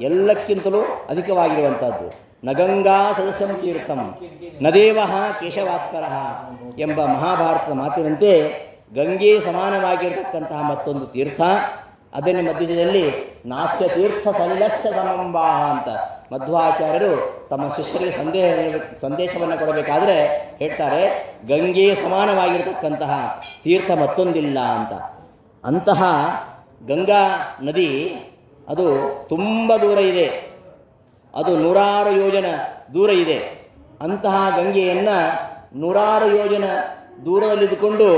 ಎಲ್ಲಕ್ಕಿಂತಲೂ ಅಧಿಕವಾಗಿರುವಂಥದ್ದು. ನ ಗಂಗಾ ಸದಸ್ಯಂ ತೀರ್ಥಂ ನ ದೇವಃ ಕೇಶವಾತ್ಪರಃ ಎಂಬ ಮಹಾಭಾರತದ ಮಾತಿನಂತೆ ಗಂಗೆ ಸಮಾನವಾಗಿರತಕ್ಕಂತಹ ಮತ್ತೊಂದು ತೀರ್ಥ. ಅದನ್ನು ಮಧ್ವದಲ್ಲಿ ನಾಸ್ಯ ತೀರ್ಥ ಸಲಿಲಸ್ಯ ಸಮಂಬಾಹ ಅಂತ ಮಧ್ವಾಚಾರ್ಯರು ತಮ್ಮ ಶಿಷ್ಯರಿಗೆ ಸಂದೇಶವನ್ನು ಕೊಡಬೇಕಾದ್ರೆ ಹೇಳ್ತಾರೆ, ಗಂಗೆ ಸಮಾನವಾಗಿರತಕ್ಕಂತಹ ತೀರ್ಥ ಮತ್ತೊಂದಿಲ್ಲ ಅಂತ. ಅಂತಹ ಗಂಗಾ ನದಿ ಅದು ತುಂಬ ದೂರ ಇದೆ, ಅದು 100 ಯೋಜನ ದೂರ ಇದೆ. ಅಂತಹ ಗಂಗೆಯನ್ನು 100 ಯೋಜನ ದೂರದಲ್ಲಿದ್ದುಕೊಂಡು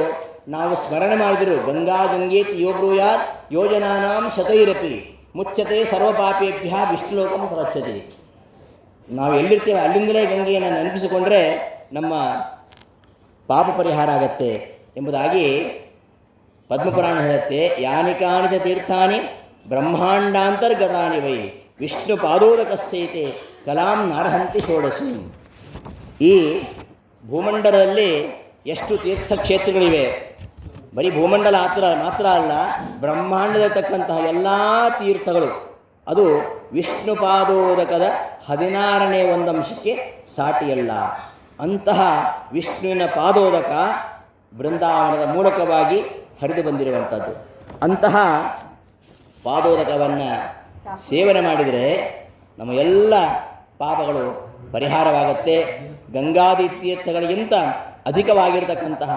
ನಾವು ಸ್ಮರಣೆ ಮಾಡಿದರು. ಗಂಗಾ ಗಂಗೇತಿ ಯೋ ಬ್ರೂಯಾತ್ ಯೋಜನಾನಾಂ ಶತೈರಪಿ ಮುಚ್ಚತೆ ಸರ್ವಪಾಪೇಭ್ಯ ವಿಷ್ಣುಲೋಕಂ ಸರಕ್ಷತೆ. ನಾವು ಎಲ್ಲಿರ್ತೇವೆ ಅಲ್ಲಿಂದಲೇ ಗಂಗೆಯನ್ನು ನೆನಪಿಸಿಕೊಂಡ್ರೆ ನಮ್ಮ ಪಾಪ ಪರಿಹಾರ ಆಗತ್ತೆ ಎಂಬುದಾಗಿ ಪದ್ಮಪುರಾಣ ಹೇಳುತ್ತೆ. ಯಾನಿ ಕಾನಿಚ ತೀರ್ಥಾನಿ ಬ್ರಹ್ಮಾಂಡಾಂತರ್ಗತಾನಿ ವೈ ವಿಷ್ಣು ಪಾದೋದಕಸ್ಯೈತೆ ಕಲಾಂ ನಾರ್ಹಂತಿ ಷೋಡಶಿ. ಈ ಭೂಮಂಡಲದಲ್ಲಿ ಎಷ್ಟು ತೀರ್ಥಕ್ಷೇತ್ರಗಳಿವೆ, ಬರೀ ಭೂಮಂಡಲ ಮಾತ್ರ ಅಲ್ಲ, ಬ್ರಹ್ಮಾಂಡದಲ್ಲಿರ್ತಕ್ಕಂತಹ ಎಲ್ಲ ತೀರ್ಥಗಳು ಅದು ವಿಷ್ಣು ಪಾದೋದಕದ 16ನೇ ಒಂದಂಶಕ್ಕೆ ಸಾಟಿಯಲ್ಲ. ಅಂತಹ ವಿಷ್ಣುವಿನ ಪಾದೋದಕ ಬೃಂದಾವನದ ಮೂಲಕವಾಗಿ ಹರಿದು ಬಂದಿರುವಂಥದ್ದು. ಅಂತಹ ಪಾದೋದಕವನ್ನು ಸೇವನೆ ಮಾಡಿದರೆ ನಮ್ಮ ಎಲ್ಲ ಪಾಪಗಳು ಪರಿಹಾರವಾಗುತ್ತೆ. ಗಂಗಾದಿ ತೀರ್ಥಗಳಿಗಿಂತ ಅಧಿಕವಾಗಿರತಕ್ಕಂತಹ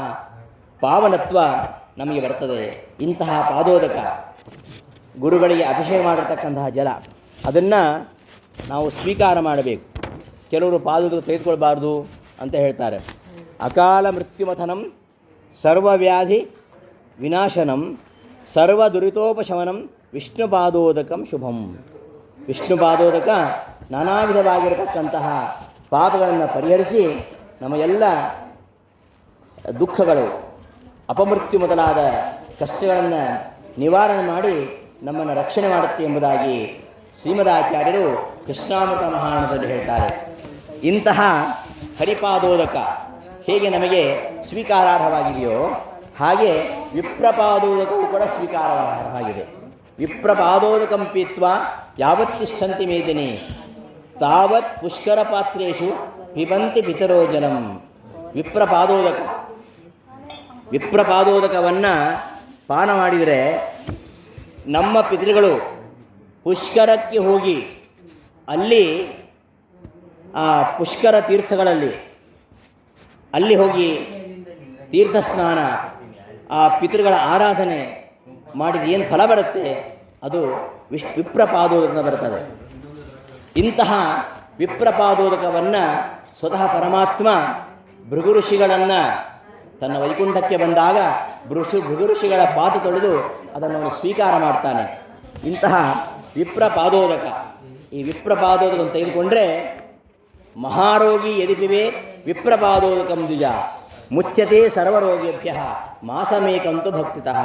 ಪಾವನತ್ವ ನಮಗೆ ಬರ್ತದೆ. ಇಂತಹ ಪಾದೋದಕ ಗುರುಗಳಿಗೆ ಅಭಿಷೇಕ ಮಾಡಿರ್ತಕ್ಕಂತಹ ಜಲ, ಅದನ್ನು ನಾವು ಸ್ವೀಕಾರ ಮಾಡಬೇಕು. ಕೆಲವರು ಪಾದೋದಕ ತೆಗೆದುಕೊಳ್ಬಾರ್ದು ಅಂತ ಹೇಳ್ತಾರೆ. ಅಕಾಲ ಮೃತ್ಯುಮಥನಂ ಸರ್ವವ್ಯಾಧಿ ವಿನಾಶನಂ ಸರ್ವ ದುರಿತೋಪಶಮನಂ ವಿಷ್ಣುಪಾದೋದಕಂ ಶುಭಂ. ವಿಷ್ಣುಪಾದೋದಕ ನಾನಾ ವಿಧವಾಗಿರತಕ್ಕಂತಹ ಪಾಪಗಳನ್ನು ಪರಿಹರಿಸಿ ನಮ್ಮ ಎಲ್ಲ ದುಃಖಗಳು, ಅಪಮೃತ್ಯು ಮೊದಲಾದ ಕಷ್ಟಗಳನ್ನು ನಿವಾರಣೆ ಮಾಡಿ ನಮ್ಮನ್ನು ರಕ್ಷಣೆ ಮಾಡುತ್ತೆ ಎಂಬುದಾಗಿ ಶ್ರೀಮದಾಚಾರ್ಯರು ಕೃಷ್ಣಾಮೃತ ಮಹಾರಣದಲ್ಲಿ ಹೇಳ್ತಾರೆ. ಇಂತಹ ಹರಿಪಾದೋದಕ ಹೇಗೆ ನಮಗೆ ಸ್ವೀಕಾರಾರ್ಹವಾಗಿದೆಯೋ ಹಾಗೆ ವಿಪ್ರಪಾದೋದಕವು ಕೂಡ ಸ್ವೀಕಾರಾರ್ಹವಾಗಿದೆ. ವಿಪ್ರಪಾದೋದಕಂ ಪೀತ್ವಾ ಯಾವತ್ ತಿಷ್ಠಂತಿ ಮೇದಿನಿ ತಾವತ್ ಪುಷ್ಕರ ಪಾತ್ರೇಷು ಪಿಬಂತಿ ಪಿತರೋ ಜಲಂ. ವಿಪ್ರಪಾದೋದಕವನ್ನು ಪಾನ ಮಾಡಿದರೆ ನಮ್ಮ ಪಿತೃಗಳು ಪುಷ್ಕರಕ್ಕೆ ಹೋಗಿ ಅಲ್ಲಿ ಆ ಪುಷ್ಕರ ತೀರ್ಥಗಳಲ್ಲಿ ಅಲ್ಲಿ ಹೋಗಿ ತೀರ್ಥ ಸ್ನಾನ, ಆ ಪಿತೃಗಳ ಆರಾಧನೆ ಮಾಡಿದ ಏನು ಫಲ ಬರುತ್ತೆ ಅದು ವಿಪ್ರಪಾದೋದಕ ಬರ್ತದೆ. ಇಂತಹ ವಿಪ್ರಪಾದೋದಕವನ್ನು ಸ್ವತಃ ಪರಮಾತ್ಮ ಭೃಗು ಋಷಿಗಳನ್ನು ತನ್ನ ವೈಕುಂಠಕ್ಕೆ ಬಂದಾಗ ಭೃಗು ಋಷಿಗಳ ಪಾತು ತೊಳೆದು ಅದನ್ನು ಸ್ವೀಕಾರ ಮಾಡ್ತಾನೆ. ಇಂತಹ ವಿಪ್ರಪಾದೋದಕ, ಈ ವಿಪ್ರಪಾದೋದಕವನ್ನು ತೆಗೆದುಕೊಂಡ್ರೆ ಮಹಾರೋಗಿ ಯದಿಪಿವೆ ವಿಪ್ರಪಾದೋದಕಂ ದ್ವಿಜ ಮುಚ್ಯತೆ ಸರ್ವರೋಗೇಭ್ಯ ಮಾಸಮೇಕಂತು ಭಕ್ತಿತಃ.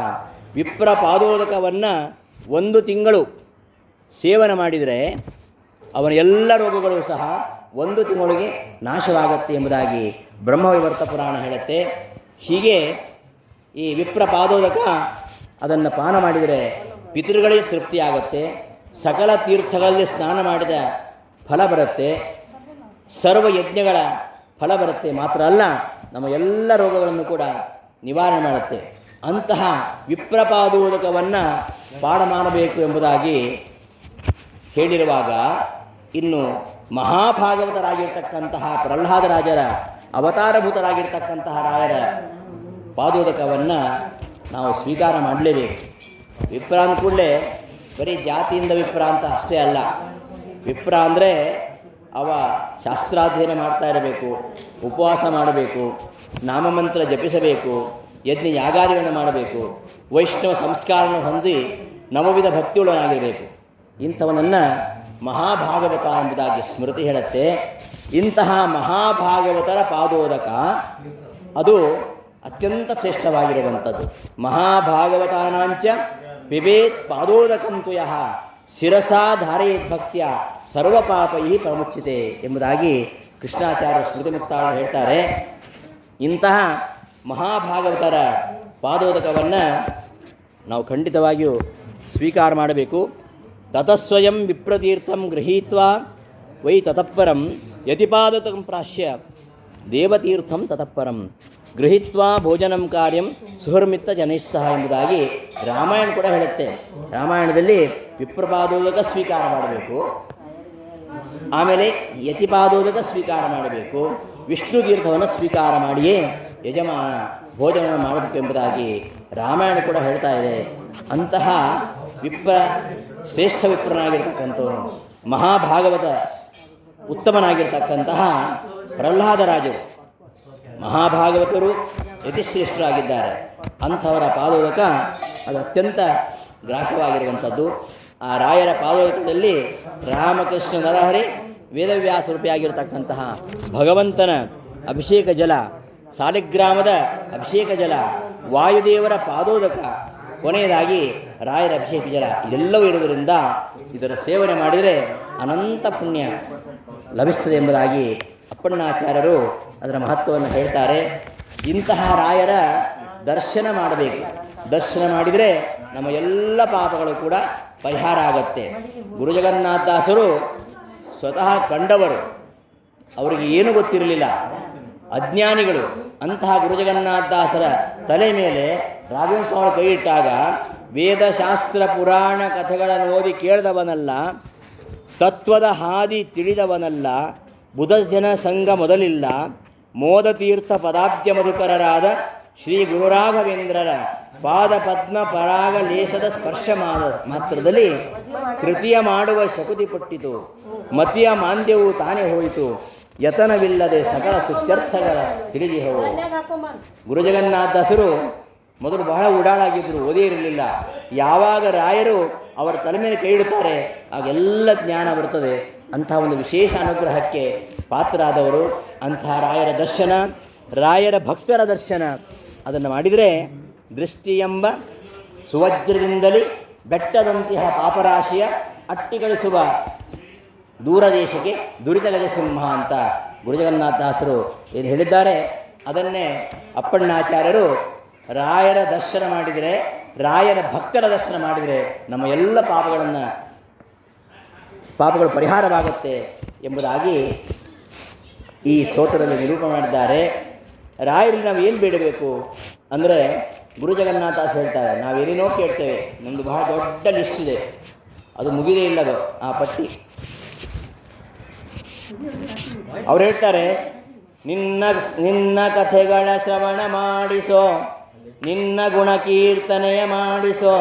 ವಿಪ್ರಪಾದೋದಕವನ್ನು 1 ತಿಂಗಳು ಸೇವನೆ ಮಾಡಿದರೆ ಅವನ ಎಲ್ಲ ರೋಗಗಳು ಸಹ 1 ತಿಂಗಳಿಗೆ ನಾಶವಾಗುತ್ತೆ ಎಂಬುದಾಗಿ ಬ್ರಹ್ಮವೈವರ್ತ ಪುರಾಣ ಹೇಳುತ್ತೆ. ಹೀಗೆ ಈ ವಿಪ್ರಪಾದೋದಕ ಅದನ್ನು ಪಾನ ಮಾಡಿದರೆ ಪಿತೃಗಳಿಗೆ ತೃಪ್ತಿಯಾಗುತ್ತೆ, ಸಕಲ ತೀರ್ಥಗಳಲ್ಲಿ ಸ್ನಾನ ಮಾಡಿದ ಫಲ ಬರುತ್ತೆ, ಸರ್ವ ಯಜ್ಞಗಳ ಫಲ ಬರುತ್ತೆ. ಮಾತ್ರ ಅಲ್ಲ, ನಮ್ಮ ಎಲ್ಲ ರೋಗಗಳನ್ನು ಕೂಡ ನಿವಾರಣೆ ಮಾಡುತ್ತೆ. ಅಂತಹ ವಿಪ್ರಪಾದೋದಕವನ್ನು ಪಾನ ಮಾಡಬೇಕು ಎಂಬುದಾಗಿ ಹೇಳಿರುವಾಗ ಇನ್ನು ಮಹಾಭಾಗವತರಾಗಿರ್ತಕ್ಕಂತಹ ಪ್ರಹ್ಲಾದರಾಜರ ಅವತಾರಭೂತರಾಗಿರ್ತಕ್ಕಂತಹ ರಾಯರ ಪಾದೋದಕವನ್ನು ನಾವು ಸ್ವೀಕಾರ ಮಾಡಲೇಬೇಕು. ವಿಪ್ರ ಅಂದ ಕೂಡಲೇ ಬರೀ ಜಾತಿಯಿಂದ ವಿಪ್ರ ಅಂತ ಅಷ್ಟೇ ಅಲ್ಲ. ವಿಪ್ರ ಅಂದರೆ ಅವ ಶಾಸ್ತ್ರಾಧ್ಯಯನ ಮಾಡ್ತಾ ಇರಬೇಕು, ಉಪವಾಸ ಮಾಡಬೇಕು, ನಾಮಮಂತ್ರ ಜಪಿಸಬೇಕು, ಯಜ್ಞ ಯಾಗಾದಿಗಳನ್ನು ಮಾಡಬೇಕು, ವೈಷ್ಣವ ಸಂಸ್ಕಾರವನ್ನು ಹೊಂದಿ ನವವಿಧ ಭಕ್ತಿಯುಳ್ಳನಾಗಿರಬೇಕು. ಇಂಥವನನ್ನು ಮಹಾಭಾಗವತ ಎಂಬುದಾಗಿ ಸ್ಮೃತಿ ಹೇಳುತ್ತೆ. ಇಂತಹ ಮಹಾಭಾಗವತರ ಪಾದೋದಕ ಅದು ಅತ್ಯಂತ ಶ್ರೇಷ್ಠವಾಗಿರುವಂಥದ್ದು. ಮಹಾಭಾಗವತಾನಾಂಚ ಪಿಬೇತ್ ಪಾದೋದಕಂತು ಯಃ ಶಿರಸಾ ಧಾರಯೇತ್ ಭಕ್ತಿಯ ಸರ್ವಪಾಪೈ ಪ್ರಮುಚ್ಯತೆ ಎಂಬುದಾಗಿ ಕೃಷ್ಣಾಚಾರ್ಯ ಸ್ಮೃತಿ ಮುಕ್ತಾಳು ಹೇಳ್ತಾರೆ. ಇಂತಹ ಮಹಾಭಾಗವತರ ಪಾದೋದಕವನ್ನು ನಾವು ಖಂಡಿತವಾಗಿಯೂ ಸ್ವೀಕಾರ ಮಾಡಬೇಕು. ತತಸ್ವಯಂ ವಿಪ್ರತೀರ್ಥಂ ಗೃಹೀತ್ವಾ ವೈ ತತಃಪರಂ ಯತಿಪಾದೋದಕಂ ಪ್ರಾಶ್ಯ ದೇವತೀರ್ಥಂ ತತಃಪರಂ ಗೃಹೀತ್ವಾ ಭೋಜನಂ ಕಾರ್ಯಂ ಸುಹೃಮಿತ್ತ ಜನೈಸ್ಸಹ ಎಂಬುದಾಗಿ ರಾಮಾಯಣ ಕೂಡ ಹೇಳುತ್ತೆ. ರಾಮಾಯಣದಲ್ಲಿ ವಿಪ್ರಪಾದೋದಕ ಸ್ವೀಕಾರ ಮಾಡಬೇಕು, ಆಮೇಲೆ ಯತಿಪಾದೋದಕ ಸ್ವೀಕಾರ ಮಾಡಬೇಕು, ವಿಷ್ಣು ತೀರ್ಥವನ್ನು ಸ್ವೀಕಾರ ಮಾಡಿಯೇ ಯಜಮಾನ ಭೋಜನವನ್ನು ಮಾಡಬೇಕು ಎಂಬುದಾಗಿ ರಾಮಾಯಣ ಕೂಡ ಹೇಳ್ತಾ ಇದೆ. ಅಂತಹ ಶ್ರೇಷ್ಠ ವಿಪ್ರನಾಗಿರ್ತಕ್ಕಂಥವನು ಮಹಾಭಾಗವತ ಉತ್ತಮನಾಗಿರ್ತಕ್ಕಂತಹ ಪ್ರಹ್ಲಾದರಾಜರು ಮಹಾಭಾಗವತರು ಯತಿಶ್ರೇಷ್ಠರಾಗಿದ್ದಾರೆ. ಅಂಥವರ ಪಾದೋದಕ ಅದು ಅತ್ಯಂತ ಗ್ರಾಹ್ಯವಾಗಿರುವಂಥದ್ದು. ಆ ರಾಯರ ಪಾದೋದಕದಲ್ಲಿ ರಾಮಕೃಷ್ಣ ನರಹರಿ ವೇದವ್ಯಾಸ ರೂಪಿಯಾಗಿರ್ತಕ್ಕಂತಹ ಭಗವಂತನ ಅಭಿಷೇಕ ಜಲ, ಸಾಲಿಗ್ರಾಮದ ಅಭಿಷೇಕ ಜಲ, ವಾಯುದೇವರ ಪಾದೋದಕ, ಕೊನೆಯದಾಗಿ ರಾಯರ ಅಭಿಷೇಕ ಜಲ ಇದೆಲ್ಲವೂ ಇರುವುದರಿಂದ ಇದರ ಸೇವನೆ ಮಾಡಿದರೆ ಅನಂತ ಪುಣ್ಯ ಲಭಿಸ್ತದೆ ಎಂಬುದಾಗಿ ಅಪ್ಪಣ್ಣಾಚಾರ್ಯರು ಅದರ ಮಹತ್ವವನ್ನು ಹೇಳ್ತಾರೆ. ಇಂತಹ ರಾಯರ ದರ್ಶನ ಮಾಡಬೇಕು. ದರ್ಶನ ಮಾಡಿದರೆ ನಮ್ಮ ಎಲ್ಲ ಪಾಪಗಳು ಕೂಡ ಪರಿಹಾರ ಆಗುತ್ತೆ. ಗುರುಜಗನ್ನಾಥದಾಸರು ಸ್ವತಃ ಕಂಡವರು, ಅವರಿಗೆ ಏನೂ ಗೊತ್ತಿರಲಿಲ್ಲ, ಅಜ್ಞಾನಿಗಳು. ಅಂತಹ ಗುರುಜಗನ್ನಾಥದಾಸರ ತಲೆ ಮೇಲೆ ರಾಘವೇಂದ್ರ ಸ್ವಾಮಿ ಕೈ ಇಟ್ಟಾಗ ವೇದಶಾಸ್ತ್ರ ಪುರಾಣ ಕಥೆಗಳನ್ನು ಓದಿ ಕೇಳಿದವನಲ್ಲ, ತತ್ವದ ಹಾದಿ ತಿಳಿದವನಲ್ಲ, ಬುಧಜನ ಸಂಘ ಮೊದಲಿಲ್ಲ, ಮೋದತೀರ್ಥ ಪದಾಬ್ಜ ಮಧುಕರರಾದ ಶ್ರೀ ಗುರುರಾಘವೇಂದ್ರರ ಪಾದ ಪದ್ಮ ಪರಾಗ ಲೇಷದ ಸ್ಪರ್ಶ ಮಾತ್ರದಲ್ಲಿ ತೃತೀಯ ಮಾಡುವ ಶಕುತಿ ಪಟ್ಟಿತು, ಮತಿಯ ಮಾಂದ್ಯವು ತಾನೇ ಹೋಯಿತು, ಯತನವಿಲ್ಲದೆ ಸಕಲ ಸುತ್ಯರ್ಥಗಳ ತಿಳಿದಿಹವು. ಗುರುಜಗನ್ನಾಥದಾಸರು ಮೊದಲು ಬಹಳ ಉಡಾಳಾಗಿದ್ದರು, ಓದೇ ಇರಲಿಲ್ಲ. ಯಾವಾಗ ರಾಯರು ಅವರ ತಲೆ ಮೇಲೆ ಕೈ ಇಡುತ್ತಾರೆ ಆಗೆಲ್ಲ ಜ್ಞಾನ ಬರ್ತದೆ. ಅಂಥ ಒಂದು ವಿಶೇಷ ಅನುಗ್ರಹಕ್ಕೆ ಪಾತ್ರರಾದವರು. ಅಂಥ ರಾಯರ ದರ್ಶನ, ರಾಯರ ಭಕ್ತರ ದರ್ಶನ ಅದನ್ನು ಮಾಡಿದರೆ ದೃಷ್ಟಿ ಎಂಬ ಸುವಜ್ರದಿಂದಲೇ ಬೆಟ್ಟದಂತಹ ಪಾಪರಾಶಿಯ ಅಟ್ಟಿಗಳಿಸುವ ದೂರದೇಶಕ್ಕೆ ದುರಿತಗಜ ಸಿಂಹ ಅಂತ ಗುರುಜಗನ್ನಾಥದಾಸರು ಏನು ಹೇಳಿದ್ದಾರೆ. ಅದನ್ನೇ ಅಪ್ಪಣ್ಣಾಚಾರ್ಯರು ರಾಯರ ದರ್ಶನ ಮಾಡಿದರೆ, ರಾಯರ ಭಕ್ತರ ದರ್ಶನ ಮಾಡಿದರೆ ನಮ್ಮ ಎಲ್ಲ ಪಾಪಗಳು ಪರಿಹಾರವಾಗುತ್ತೆ ಎಂಬುದಾಗಿ ಈ ಸ್ತೋತ್ರದಲ್ಲಿ ನಿರೂಪಣೆ ಮಾಡಿದ್ದಾರೆ. ರಾಯರಲ್ಲಿ ನಾವು ಏನು ಬೇಡಬೇಕು ಅಂದರೆ ಗುರುಜಗನ್ನಾಥದಾಸ್ ಹೇಳ್ತಾರೆ, ನಾವೇನೇನೋ ಕೇಳ್ತೇವೆ, ನಮ್ಮದು ಬಹಳ ದೊಡ್ಡ ಲಿಸ್ಟ್ ಇದೆ, ಅದು ಮುಗಿದೇ ಇಲ್ಲದು ಆ ಪಟ್ಟಿ. ಅವ್ರು ಹೇಳ್ತಾರೆ, ನಿನ್ನ ಕಥೆಗಳ ಶ್ರವಣ ಮಾಡಿಸೋ, ನಿನ್ನ ಗುಣ ಕೀರ್ತನೆಯ ಮಾಡಿಸೋ,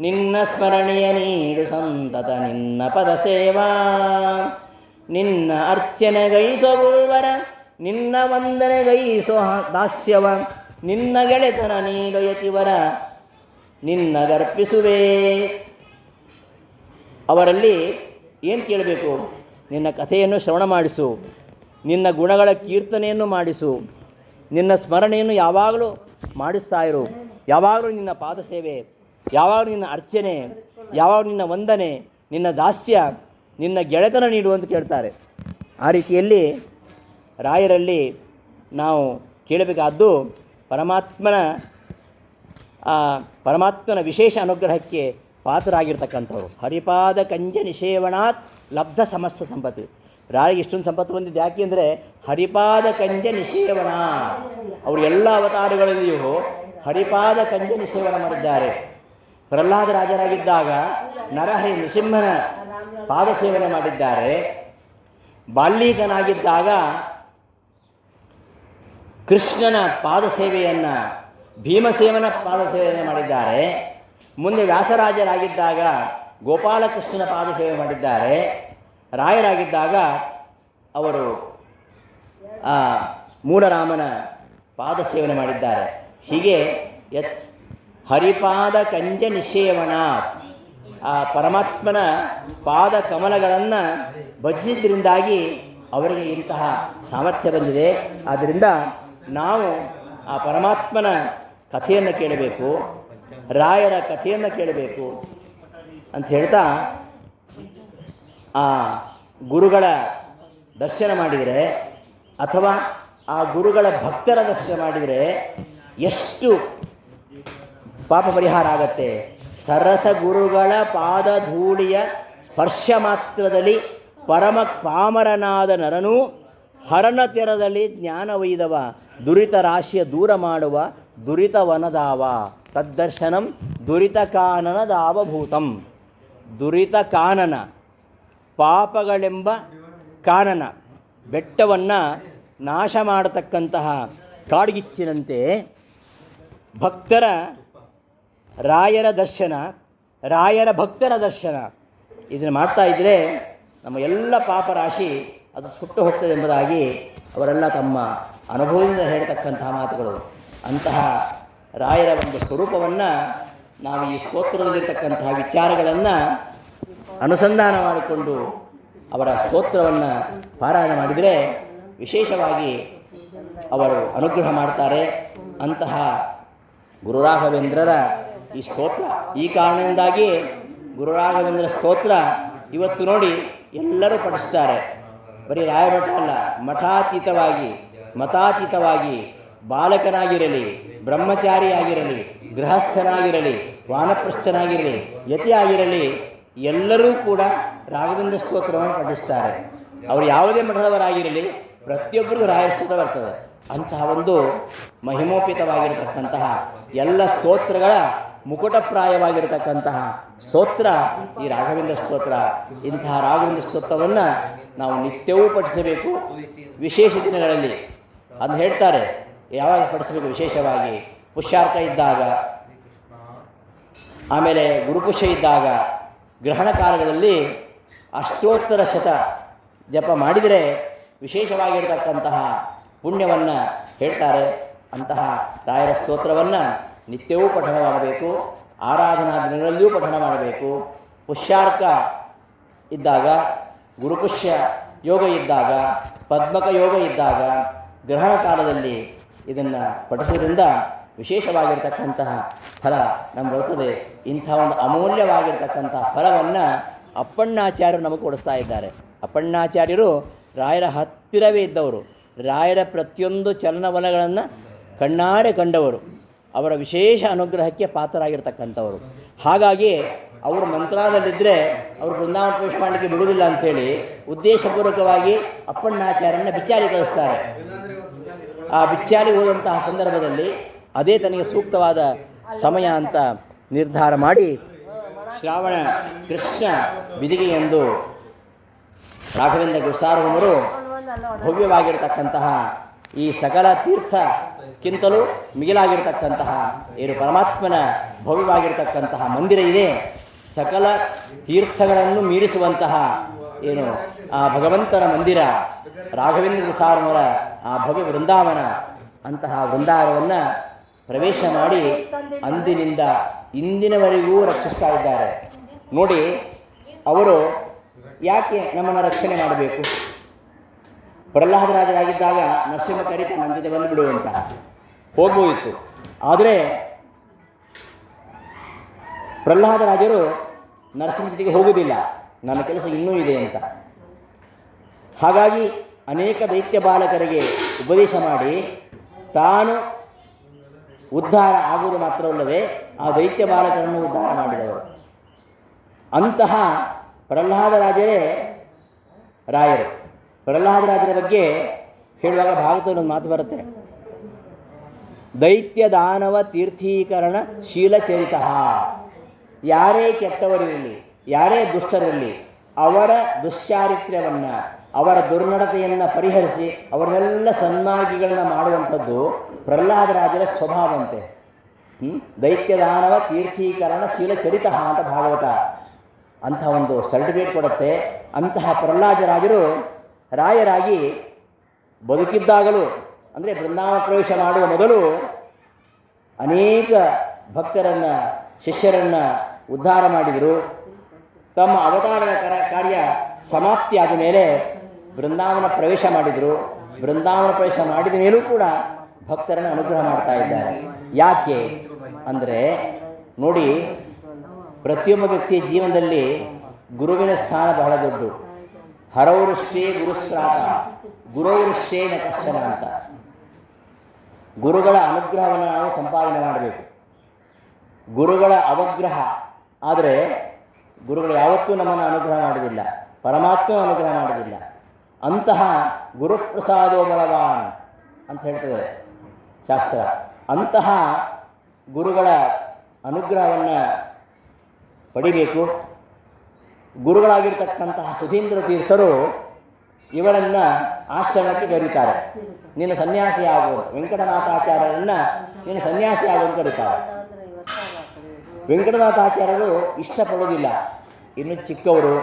ನಿನ್ನ ಸ್ಮರಣೆಯ ನೀಡು ಸಂತತ ನಿನ್ನ ಪದ ಸೇವಾ, ನಿನ್ನ ಅರ್ಚನೆಗೈಸೋ ಗುರುವರ, ನಿನ್ನ ವಂದನೆಗೈಸೋ ದಾಸ್ಯವ, ನಿನ್ನ ಗೆಳೆತನ ನೀಡು ಯತಿವರ, ನಿನ್ನಗರ್ಪಿಸುವೆ. ಅವರಲ್ಲಿ ಏನು ಕೇಳಬೇಕು? ನಿನ್ನ ಕಥೆಯನ್ನು ಶ್ರವಣ ಮಾಡಿಸು, ನಿನ್ನ ಗುಣಗಳ ಕೀರ್ತನೆಯನ್ನು ಮಾಡಿಸು, ನಿನ್ನ ಸ್ಮರಣೆಯನ್ನು ಯಾವಾಗಲೂ ಮಾಡಿಸ್ತಾ ಇರು, ಯಾವಾಗಲೂ ನಿನ್ನ ಪಾದ ಸೇವೆ, ಯಾವಾಗಲೂ ನಿನ್ನ ಅರ್ಚನೆ, ಯಾವಾಗಲೂ ನಿನ್ನ ವಂದನೆ, ನಿನ್ನ ದಾಸ್ಯ, ನಿನ್ನ ಗೆಳೆತನ ನೀಡು ಅಂತ ಕೇಳ್ತಾರೆ. ಆ ರೀತಿಯಲ್ಲಿ ರಾಯರಲ್ಲಿ ನಾವು ಕೇಳಬೇಕಾದ್ದು ಪರಮಾತ್ಮನ ವಿಶೇಷ ಅನುಗ್ರಹಕ್ಕೆ ಪಾತ್ರರಾಗಿರ್ತಕ್ಕಂಥವ್ರು. ಹರಿಪಾದ ಕಂಜ ನಿಷೇವಣಾತ್ ಲಬ್ಧ ಸಮಸ್ತ ಸಂಪತ್ತು. ರಾಯರಿಗೆ ಇಷ್ಟೊಂದು ಸಂಪತ್ತು ಬಂದಿದ್ದು ಯಾಕೆ ಅಂದರೆ ಹರಿಪಾದ ಕಂಜ ನಿಷೇವಣ. ಅವರು ಎಲ್ಲ ಅವತಾರಗಳಲ್ಲಿಯೂ ಹರಿಪಾದ ಕಂಜ ನಿಷೇವಣ ಮಾಡಿದ್ದಾರೆ. ಪ್ರಹ್ಲಾದ ರಾಜರಾಗಿದ್ದಾಗ ನರಹರಿ ನೃಸಿಂಹನ ಪಾದ ಸೇವನೆ ಮಾಡಿದ್ದಾರೆ. ಬಾಲ್ಯೀಕನಾಗಿದ್ದಾಗ ಕೃಷ್ಣನ ಪಾದ ಸೇವೆಯನ್ನು, ಭೀಮಸೇವನ ಪಾದ ಸೇವೆಯನ್ನು ಮಾಡಿದ್ದಾರೆ. ಮುಂದೆ ವ್ಯಾಸರಾಜರಾಗಿದ್ದಾಗ ಗೋಪಾಲಕೃಷ್ಣನ ಪಾದ ಸೇವೆ ಮಾಡಿದ್ದಾರೆ. ರಾಯರಾಗಿದ್ದಾಗ ಅವರು ಮೂಲರಾಮನ ಪಾದ ಸೇವನೆ ಮಾಡಿದ್ದಾರೆ. ಹೀಗೆ ಹರಿಪಾದ ಕಂಜ ನಿಷೇವಣ, ಆ ಪರಮಾತ್ಮನ ಪಾದ ಕಮಲಗಳನ್ನು ಭಜಿಸಿದ್ರಿಂದಾಗಿ ಅವರಿಗೆ ಇಂತಹ ಸಾಮರ್ಥ್ಯ ಬಂದಿದೆ. ಆದ್ದರಿಂದ ನಾವು ಆ ಪರಮಾತ್ಮನ ಕಥೆಯನ್ನು ಕೇಳಬೇಕು, ರಾಯರ ಕಥೆಯನ್ನು ಕೇಳಬೇಕು ಅಂತ ಹೇಳ್ತಾ, ಆ ಗುರುಗಳ ದರ್ಶನ ಮಾಡಿದರೆ ಅಥವಾ ಆ ಗುರುಗಳ ಭಕ್ತರ ದರ್ಶನ ಮಾಡಿದರೆ ಎಷ್ಟು ಪಾಪ ಪರಿಹಾರ ಆಗತ್ತೆ. ಸರಸ ಗುರುಗಳ ಪಾದಧೂಳಿಯ ಸ್ಪರ್ಶ ಮಾತ್ರದಲ್ಲಿ ಪರಮ ಪಾಮರನಾದ ನರನು ಹರಣ ತೆರದಲ್ಲಿ ಜ್ಞಾನವೈದವ, ದುರಿತ ರಾಶಿಯ ದೂರ ಮಾಡುವ ದುರಿತವನದಾವ, ತದ್ದರ್ಶನಂ ದುರಿತ ಕಾನನದಾವಭೂತಂ. ದುರಿತ ಕಾನನ, ಪಾಪಗಳೆಂಬ ಕಾನನ, ಬೆಟ್ಟವನ್ನು ನಾಶ ಮಾಡತಕ್ಕಂತಹ ಕಾಡ್ಗಿಚ್ಚಿನಂತೆ ಭಕ್ತರ ರಾಯರ ದರ್ಶನ, ರಾಯರ ಭಕ್ತರ ದರ್ಶನ ಇದನ್ನು ಮಾಡ್ತಾ ಇದ್ದರೆ ನಮ್ಮ ಎಲ್ಲ ಪಾಪರಾಶಿ ಅದು ಸುಟ್ಟು ಹೋಗ್ತದೆ ಎಂಬುದಾಗಿ ಅವರೆಲ್ಲ ತಮ್ಮ ಅನುಭವದಿಂದ ಹೇಳ್ತಕ್ಕಂತಹ ಮಾತುಗಳು. ಅಂತಹ ರಾಯರ ಒಂದು ಸ್ವರೂಪವನ್ನು ನಾವು ಈ ಸ್ತೋತ್ರದಲ್ಲಿರ್ತಕ್ಕಂತಹ ವಿಚಾರಗಳನ್ನು ಅನುಸಂಧಾನ ಮಾಡಿಕೊಂಡು ಅವರ ಸ್ತೋತ್ರವನ್ನು ಪಾರಾಯಣ ಮಾಡಿದರೆ ವಿಶೇಷವಾಗಿ ಅವರು ಅನುಗ್ರಹ ಮಾಡ್ತಾರೆ. ಅಂತಹ ಗುರುರಾಘವೇಂದ್ರರ ಈ ಸ್ತೋತ್ರ, ಈ ಕಾರಣದಿಂದಾಗಿ ಗುರುರಾಘವೇಂದ್ರ ಸ್ತೋತ್ರ ಇವತ್ತು ನೋಡಿ ಎಲ್ಲರೂ ಪಠಿಸ್ತಾರೆ. ಬರೀ ರಾಯಮಠ ಅಲ್ಲ, ಮಠಾತೀತವಾಗಿ, ಮತಾತೀತವಾಗಿ, ಬಾಲಕನಾಗಿರಲಿ, ಬ್ರಹ್ಮಚಾರಿಯಾಗಿರಲಿ, ಗೃಹಸ್ಥನಾಗಿರಲಿ, ವಾನಪ್ರಸ್ಥನಾಗಿರಲಿ, ಯತಿಯಾಗಿರಲಿ, ಎಲ್ಲರೂ ಕೂಡ ರಾಘವೇಂದ್ರ ಸ್ತೋತ್ರವನ್ನು ಪಠಿಸ್ತಾರೆ. ಅವರು ಯಾವುದೇ ಮಠದವರಾಗಿರಲಿ ಪ್ರತಿಯೊಬ್ಬರಿಗೂ ರಾಯ ಸ್ತೋತ್ರ ಬರ್ತದೆ. ಅಂತಹ ಒಂದು ಮಹಿಮೋಪಿತವಾಗಿರತಕ್ಕಂತಹ ಎಲ್ಲ ಸ್ತೋತ್ರಗಳ ಮುಕುಟಪ್ರಾಯವಾಗಿರತಕ್ಕಂತಹ ಸ್ತೋತ್ರ ಈ ರಾಘವೇಂದ್ರ ಸ್ತೋತ್ರ. ಇಂತಹ ರಾಘವೇಂದ್ರ ಸ್ತೋತ್ರವನ್ನು ನಾವು ನಿತ್ಯವೂ ಪಠಿಸಬೇಕು. ವಿಶೇಷ ದಿನಗಳಲ್ಲಿ ಅದು ಹೇಳ್ತಾರೆ, ಯಾವಾಗ ಪಠಿಸಬೇಕು? ವಿಶೇಷವಾಗಿ ಪುಷ್ಯಾರ್ಕ ಇದ್ದಾಗ, ಆಮೇಲೆ ಗುರುಪುಷ್ಯ ಇದ್ದಾಗ, ಗ್ರಹಣ ಕಾಲಗಳಲ್ಲಿ ಅಷ್ಟೋತ್ತರ ಶತ ಜಪ ಮಾಡಿದರೆ ವಿಶೇಷವಾಗಿರತಕ್ಕಂತಹ ಪುಣ್ಯವನ್ನು ಹೇಳ್ತಾರೆ. ಅಂತಹ ರಾಯರ ಸ್ತೋತ್ರವನ್ನು ನಿತ್ಯವೂ ಪಠಣ ಮಾಡಬೇಕು. ಆರಾಧನಾ ದಿನಗಳಲ್ಲಿಯೂ ಪಠಣ ಮಾಡಬೇಕು. ಪುಷ್ಯಾರ್ಕ ಇದ್ದಾಗ ಗುರುಪುಷ್ಯ ಯೋಗ ಇದ್ದಾಗ, ಪದ್ಮಕ ಯೋಗ ಇದ್ದಾಗ, ಗ್ರಹಣ ಕಾಲದಲ್ಲಿ ಇದನ್ನು ಪಠಿಸೋದ್ರಿಂದ ವಿಶೇಷವಾಗಿರ್ತಕ್ಕಂತಹ ಫಲ ನಮ್ಗೆ ಬರುತ್ತದೆ. ಇಂಥ ಒಂದು ಅಮೂಲ್ಯವಾಗಿರ್ತಕ್ಕಂಥ ಫಲವನ್ನು ಅಪ್ಪಣ್ಣಾಚಾರ್ಯರು ನಮಗೆ ಕೊಡಿಸ್ತಾ ಇದ್ದಾರೆ. ಅಪ್ಪಣ್ಣಾಚಾರ್ಯರು ರಾಯರ ಹತ್ತಿರವೇ ಇದ್ದವರು, ರಾಯರ ಪ್ರತಿಯೊಂದು ಚಲನವಲನಗಳನ್ನು ಕಣ್ಣಾರೆ ಕಂಡವರು, ಅವರ ವಿಶೇಷ ಅನುಗ್ರಹಕ್ಕೆ ಪಾತ್ರರಾಗಿರ್ತಕ್ಕಂಥವರು. ಹಾಗಾಗಿ ಅವರು ಮಂತ್ರಾಲಯದಲ್ಲಿದ್ದರೆ ಅವರು ಬೃಂದಾವನ ಪ್ರವೇಶ ಮಾಡಲಿಕ್ಕೆ ಬಿಡುವುದಿಲ್ಲ ಅಂಥೇಳಿ ಉದ್ದೇಶಪೂರ್ವಕವಾಗಿ ಅಪ್ಪಣ್ಣಾಚಾರ್ಯರನ್ನ ಬಿಚ್ಚಾಲಿ ಕಳಿಸ್ತಾರೆ. ಆ ಬಿಚ್ಚಾಲಿ ಹೋದಂತಹ ಸಂದರ್ಭದಲ್ಲಿ ಅದೇ ತನಗೆ ಸೂಕ್ತವಾದ ಸಮಯ ಅಂತ ನಿರ್ಧಾರ ಮಾಡಿ ಶ್ರಾವಣ ಕೃಷ್ಣ ಬಿದಿಗೆ ಎಂದು ರಾಘವೇಂದ್ರ ಗುರುಸಾರ್ವಭೌಮರು ಭವ್ಯವಾಗಿರತಕ್ಕಂತಹ ಈ ಸಕಲ ತೀರ್ಥಕ್ಕಿಂತಲೂ ಮಿಗಿಲಾಗಿರ್ತಕ್ಕಂತಹ ಏನು ಪರಮಾತ್ಮನ ಭವ್ಯವಾಗಿರ್ತಕ್ಕಂತಹ ಮಂದಿರ ಇದೆ, ಸಕಲ ತೀರ್ಥಗಳನ್ನು ಮೀರಿಸುವಂತಹ ಏನು ಆ ಭಗವಂತನ ಮಂದಿರ ರಾಘವೇಂದ್ರ ಗುರುಸಾರ್ವಭೌಮರ ಆ ಭವ್ಯ ವೃಂದಾವನ, ಅಂತಹ ವೃಂದಾವನವನ್ನು ಪ್ರವೇಶ ಮಾಡಿ ಅಂದಿನಿಂದ ಇಂದಿನವರೆಗೂ ರಕ್ಷಿಸ್ತಾ ಇದ್ದಾರೆ. ನೋಡಿ, ಅವರು ಯಾಕೆ ನಮ್ಮನ್ನು ರಕ್ಷಣೆ ಮಾಡಬೇಕು? ಪ್ರಹ್ಲಾದರಾಜರಾಗಿದ್ದಾಗ ನರಸಿಂಹ ಕರೀತ ನನ್ನ ಜೊತೆ ಬಂದುಬಿಡು ಅಂತ ಹೋಗ್ಬೋದಿತ್ತು. ಆದರೆ ಪ್ರಹ್ಲಾದರಾಜರು ನರಸಿಂಹ ಜೊತೆಗೆ ಹೋಗುವುದಿಲ್ಲ, ನನ್ನ ಕೆಲಸ ಇನ್ನೂ ಇದೆ ಅಂತ. ಹಾಗಾಗಿ ಅನೇಕ ದೈತ್ಯ ಬಾಲಕರಿಗೆ ಉಪದೇಶ ಮಾಡಿ ತಾನು ಉದ್ಧಾರ ಆಗುವುದು ಮಾತ್ರವಲ್ಲದೆ ಆ ದೈತ್ಯ ಬಾಲಕರನ್ನು ಉದ್ಧಾರ ಮಾಡಿದವರು. ಅಂತಹ ಪ್ರಹ್ಲಾದರಾಜರೇ ರಾಯರು. ಪ್ರಹ್ಲಾದರಾಜರ ಬಗ್ಗೆ ಹೇಳುವಾಗ ಭಾಗವತದಲ್ಲಿ ಒಂದು ಮಾತು ಬರುತ್ತೆ, ದೈತ್ಯ ದಾನವ ತೀರ್ಥೀಕರಣ ಶೀಲಚರಿತ. ಯಾರೇ ಕೆಟ್ಟವರಿರಲಿ, ಯಾರೇ ದುಷ್ಟರಿರಲಿ, ಅವರ ದುಶ್ಚಾರಿತ್ರ್ಯವನ್ನು, ಅವರ ದುರ್ನಡತೆಯನ್ನು ಪರಿಹರಿಸಿ ಅವರನ್ನೆಲ್ಲ ಸನ್ಮಾರ್ಗಿಗಳನ್ನ ಮಾಡುವಂಥದ್ದು ಪ್ರಹ್ಲಾದರಾಜರ ಸ್ವಭಾವಂತೆ. ದೈತ್ಯ ದಾನವ ತೀರ್ಥೀಕರಣ ಶೀಲಚರಿತ ಅಂತ ಭಾಗವತ ಅಂತಹ ಒಂದು ಸರ್ಟಿಫಿಕೇಟ್ ಕೊಡುತ್ತೆ. ಅಂತಹ ಪ್ರಹ್ಲಾದರಾಜರು ರಾಯರಾಗಿ ಬದುಕಿದ್ದಾಗಲೂ, ಅಂದರೆ ಬೃಂದಾವನ ಪ್ರವೇಶ ಮಾಡುವ ಮೊದಲು ಅನೇಕ ಭಕ್ತರನ್ನು, ಶಿಷ್ಯರನ್ನು ಉದ್ಧಾರ ಮಾಡಿದರು. ತಮ್ಮ ಅವತಾರದ ಕಾರ್ಯ ಸಮಾಪ್ತಿಯಾದ ಮೇಲೆ ಬೃಂದಾವನ ಪ್ರವೇಶ ಮಾಡಿದರು. ಬೃಂದಾವನ ಪ್ರವೇಶ ಮಾಡಿದ ಮೇಲೂ ಕೂಡ ಭಕ್ತರನ್ನು ಅನುಗ್ರಹ ಮಾಡ್ತಾ ಇದ್ದಾರೆ. ಯಾಕೆ ಅಂದರೆ ನೋಡಿ, ಪ್ರತಿಯೊಬ್ಬ ವ್ಯಕ್ತಿಯ ಜೀವನದಲ್ಲಿ ಗುರುವಿನ ಸ್ಥಾನ ಬಹಳ ದೊಡ್ಡ. ಹರೌರುಷ್ಟೇ ಗುರುಸ್ತ್ರಾತ ಗುರೌರುಷ್ಟೇ ನ ಕಷ್ಟನ ಅಂತ. ಗುರುಗಳ ಅನುಗ್ರಹವನ್ನು ನಾವು ಸಂಪಾದನೆ ಮಾಡಬೇಕು. ಗುರುಗಳ ಅವಗ್ರಹ ಆದರೆ ಗುರುಗಳು ಯಾವತ್ತೂ ನಮ್ಮನ್ನು ಅನುಗ್ರಹ ಮಾಡುವುದಿಲ್ಲ, ಪರಮಾತ್ಮ ಅನುಗ್ರಹ ಮಾಡುವುದಿಲ್ಲ. ಅಂತಹ ಗುರುಪ್ರಸಾದೋ ಬಲವಾನ್ ಅಂತ ಹೇಳ್ತದೆ ಶಾಸ್ತ್ರ. ಅಂತಹ ಗುರುಗಳ ಅನುಗ್ರಹವನ್ನು ಪಡಿಬೇಕು. ಗುರುಗಳಾಗಿರ್ತಕ್ಕಂತಹ ಸುಧೀಂದ್ರ ತೀರ್ಥರು ಇವರನ್ನು ಆಶ್ರಮಕ್ಕೆ ಕರೀತಾರೆ. ನೀನು ಸನ್ಯಾಸಿ ಆಗುವುದು, ವೆಂಕಟನಾಥಾಚಾರ್ಯರನ್ನು ನೀನು ಸನ್ಯಾಸಿ ಆಗುವುದು ಕರೀತಾರೆ. ವೆಂಕಟನಾಥಾಚಾರ್ಯರು ಇಷ್ಟಪಡೋದಿಲ್ಲ, ಇನ್ನು ಚಿಕ್ಕವರು,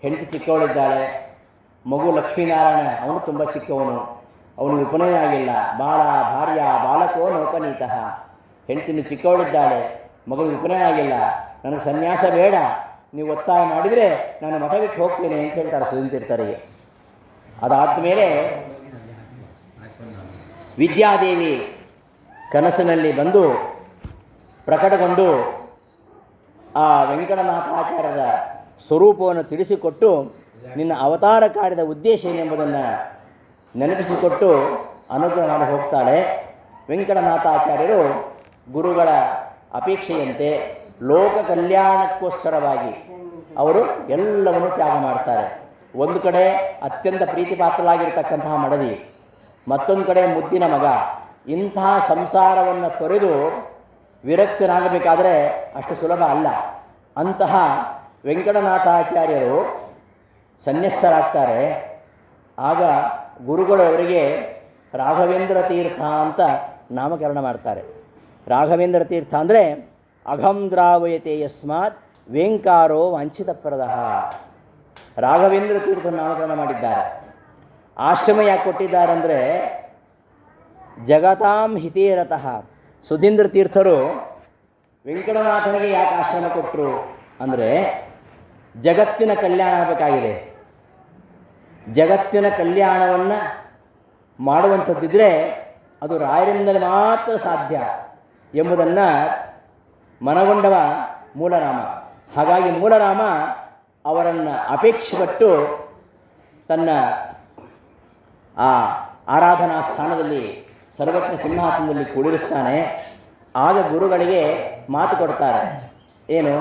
ಹೆಂಡತಿ ಚಿಕ್ಕವಳಿದ್ದಾಳೆ, ಮಗು ಲಕ್ಷ್ಮೀನಾರಾಯಣ ಅವನು ತುಂಬ ಚಿಕ್ಕವನು, ಅವನಿಗೆ ಉಪನಯನ ಆಗಿಲ್ಲ. ಬಾಲ ಭಾರ್ಯ ಬಾಲಕೋ ನೌಪನೀತಃ, ಹೆಂಡತಿನ ಚಿಕ್ಕವಳಿದ್ದಾಳೆ, ಮಗನಿಗೆ ಉಪನಯನ ಆಗಿಲ್ಲ, ನನಗೆ ಸನ್ಯಾಸ ಬೇಡ, ನೀವು ಒತ್ತಾಯ ಮಾಡಿದರೆ ನಾನು ಮಠ ಬಿಟ್ಟು ಹೋಗ್ತೇನೆ ಅಂತ ಹೇಳ್ತಾರೆ ಸುಧೀಂದ್ರರಿಗೆ. ಅದಾದ ಮೇಲೆ ವಿದ್ಯಾದೇವಿ ಕನಸಿನಲ್ಲಿ ಬಂದು ಪ್ರಕಟಗೊಂಡು ಆ ವೆಂಕಟನಾಥಾಚಾರ್ಯರ ಸ್ವರೂಪವನ್ನು ತಿಳಿಸಿಕೊಟ್ಟು ನಿನ್ನ ಅವತಾರ ಕಾರ್ಯದ ಉದ್ದೇಶ ಏನೆಂಬುದನ್ನು ನೆನಪಿಸಿಕೊಟ್ಟು ಅನುಗ್ರಹ ಮಾಡಿ ಹೋಗ್ತಾಳೆ. ವೆಂಕಟನಾಥಾಚಾರ್ಯರು ಗುರುಗಳ ಅಪೇಕ್ಷೆಯಂತೆ ಲೋಕ ಕಲ್ಯಾಣಕ್ಕೋಸ್ಕರವಾಗಿ ಅವರು ಎಲ್ಲವನ್ನು ತ್ಯಾಗ ಮಾಡ್ತಾರೆ. ಒಂದು ಕಡೆ ಅತ್ಯಂತ ಪ್ರೀತಿಪಾತ್ರರಾಗಿರ್ತಕ್ಕಂತಹ ಮಡದಿ, ಮತ್ತೊಂದು ಕಡೆ ಮುದ್ದಿನ ಮಗ. ಇಂತಹ ಸಂಸಾರವನ್ನು ತೊರೆದು ವಿರಕ್ತನಾಗಬೇಕಾದರೆ ಅಷ್ಟು ಸುಲಭ ಅಲ್ಲ. ಅಂತಹ ವೆಂಕಟನಾಥಾಚಾರ್ಯರು ಸನ್ಯಸ್ತರಾಗ್ತಾರೆ. ಆಗ ಗುರುಗಳು ಅವರಿಗೆ ರಾಘವೇಂದ್ರ ತೀರ್ಥ ಅಂತ ನಾಮಕರಣ ಮಾಡ್ತಾರೆ. ರಾಘವೇಂದ್ರ ತೀರ್ಥ ಅಂದರೆ ಅಘಂ ದ್ರಾವಯತೆ ಯಸ್ಮಾತ್ ವೇಂಕಾರೋ ವಂಚಿತಪ್ರದಃ. ರಾಘವೇಂದ್ರ ತೀರ್ಥ ನಾಮಕರಣ ಮಾಡಿದ್ದಾರೆ. ಆಶ್ರಮ ಯಾಕೆ ಕೊಟ್ಟಿದ್ದಾರೆ ಅಂದರೆ ಜಗತಾಂ ಹಿತೇರತಃ. ಸುಧೀಂದ್ರ ತೀರ್ಥರು ವೆಂಕಟನಾಥನಿಗೆ ಯಾಕೆ ಆಶ್ರಮ ಕೊಟ್ಟರು ಅಂದರೆ ಜಗತ್ತಿನ ಕಲ್ಯಾಣ ಆಗಬೇಕಾಗಿದೆ. ಜಗತ್ತಿನ ಕಲ್ಯಾಣವನ್ನು ಮಾಡುವಂಥದ್ದಿದ್ದರೆ ಅದು ರಾಯರಿಂದಲೇ ಮಾತ್ರ ಸಾಧ್ಯ ಎಂಬುದನ್ನು ಮನಗೊಂಡವ ಮೂಲರಾಮ. ಹಾಗಾಗಿ ಮೂಲರಾಮ ಅವರನ್ನು ಅಪೇಕ್ಷೆಪಟ್ಟು ತನ್ನ ಆ ಆರಾಧನಾ ಸ್ಥಾನದಲ್ಲಿ ಸರ್ವಜ್ಞ ಸಿಂಹಾಸನದಲ್ಲಿ ಕುಳ್ಳಿರಿಸ್ತಾನೆ. ಆಗ ಗುರುಗಳಿಗೆ ಮಾತು ಕೊಡ್ತಾರೆ, ಏನು,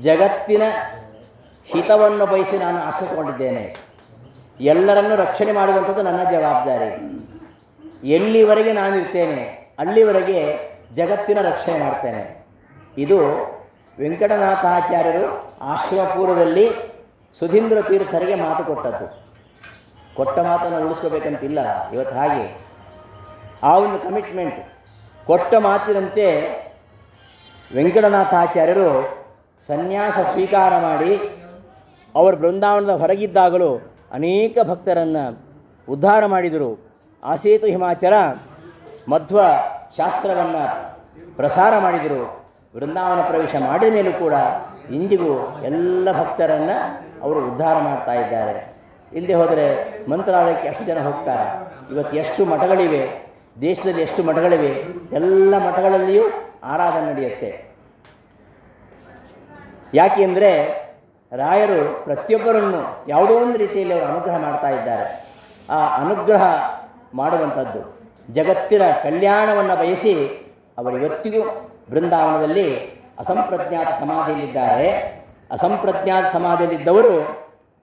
ಜಗತ್ತಿನ ಹಿತವನ್ನು ಬಯಸಿ ನಾನು ಆಶ್ರಯಿಸಿಕೊಂಡಿದ್ದೇನೆ, ಎಲ್ಲರನ್ನೂ ರಕ್ಷಣೆ ಮಾಡುವಂಥದ್ದು ನನ್ನ ಜವಾಬ್ದಾರಿ, ಎಲ್ಲಿವರೆಗೆ ನಾನು ಇರ್ತೇನೆ ಅಲ್ಲಿವರೆಗೆ ಜಗತ್ತಿನ ರಕ್ಷಣೆ ಮಾಡ್ತೇನೆ. ಇದು ವೆಂಕಟನಾಥಾಚಾರ್ಯರು ಆಶ್ರಮಪೂರ್ವದಲ್ಲಿ ಸುಧೀಂದ್ರ ತೀರ್ಥರಿಗೆ ಮಾತು ಕೊಟ್ಟದ್ದು. ಕೊಟ್ಟ ಮಾತನ್ನು ಉಳಿಸ್ಕೋಬೇಕಂತಿಲ್ಲ ಇವತ್ತು. ಹಾಗೆ ಆ ಒಂದು ಕಮಿಟ್ಮೆಂಟ್, ಕೊಟ್ಟ ಮಾತಿನಂತೆ ವೆಂಕಟನಾಥಾಚಾರ್ಯರು ಸನ್ಯಾಸ ಸ್ವೀಕಾರ ಮಾಡಿ ಅವರು ಬೃಂದಾವನದ ಹೊರಗಿದ್ದಾಗಲೂ ಅನೇಕ ಭಕ್ತರನ್ನು ಉದ್ಧಾರ ಮಾಡಿದರು. ಆಸೇತು ಹಿಮಾಚಲ ಮಧ್ವ ಶಾಸ್ತ್ರವನ್ನು ಪ್ರಸಾರ ಮಾಡಿದರು. ಬೃಂದಾವನ ಪ್ರವೇಶ ಮಾಡಿದ ಮೇಲೂ ಕೂಡ ಇಂದಿಗೂ ಎಲ್ಲ ಭಕ್ತರನ್ನು ಅವರು ಉದ್ಧಾರ ಮಾಡ್ತಾ ಇದ್ದಾರೆ. ಇಲ್ಲದೆ ಹೋದರೆ ಮಂತ್ರಾಲಯಕ್ಕೆ ಎಷ್ಟು ಜನ ಹೋಗ್ತಾರೆ. ಇವತ್ತು ಎಷ್ಟು ಮಠಗಳಿವೆ, ದೇಶದಲ್ಲಿ ಎಷ್ಟು ಮಠಗಳಿವೆ, ಎಲ್ಲ ಮಠಗಳಲ್ಲಿಯೂ ಆರಾಧನೆ ನಡೆಯುತ್ತೆ. ಯಾಕೆ ಅಂದರೆ ರಾಯರು ಪ್ರತಿಯೊಬ್ಬರನ್ನು ಯಾವುದೋ ಒಂದು ರೀತಿಯಲ್ಲಿ ಅವರು ಅನುಗ್ರಹ ಮಾಡ್ತಾ ಇದ್ದಾರೆ. ಆ ಅನುಗ್ರಹ ಮಾಡುವಂಥದ್ದು ಜಗತ್ತಿನ ಕಲ್ಯಾಣವನ್ನು ಬಯಸಿ ಅವರು ಇವತ್ತಿಗೂ ಬೃಂದಾವನದಲ್ಲಿ ಅಸಂಪ್ರಜ್ಞಾತ ಸಮಾಧಿಯಲ್ಲಿದ್ದಾರೆ. ಅಸಂಪ್ರಜ್ಞಾತ ಸಮಾಧಿಯಲ್ಲಿದ್ದವರು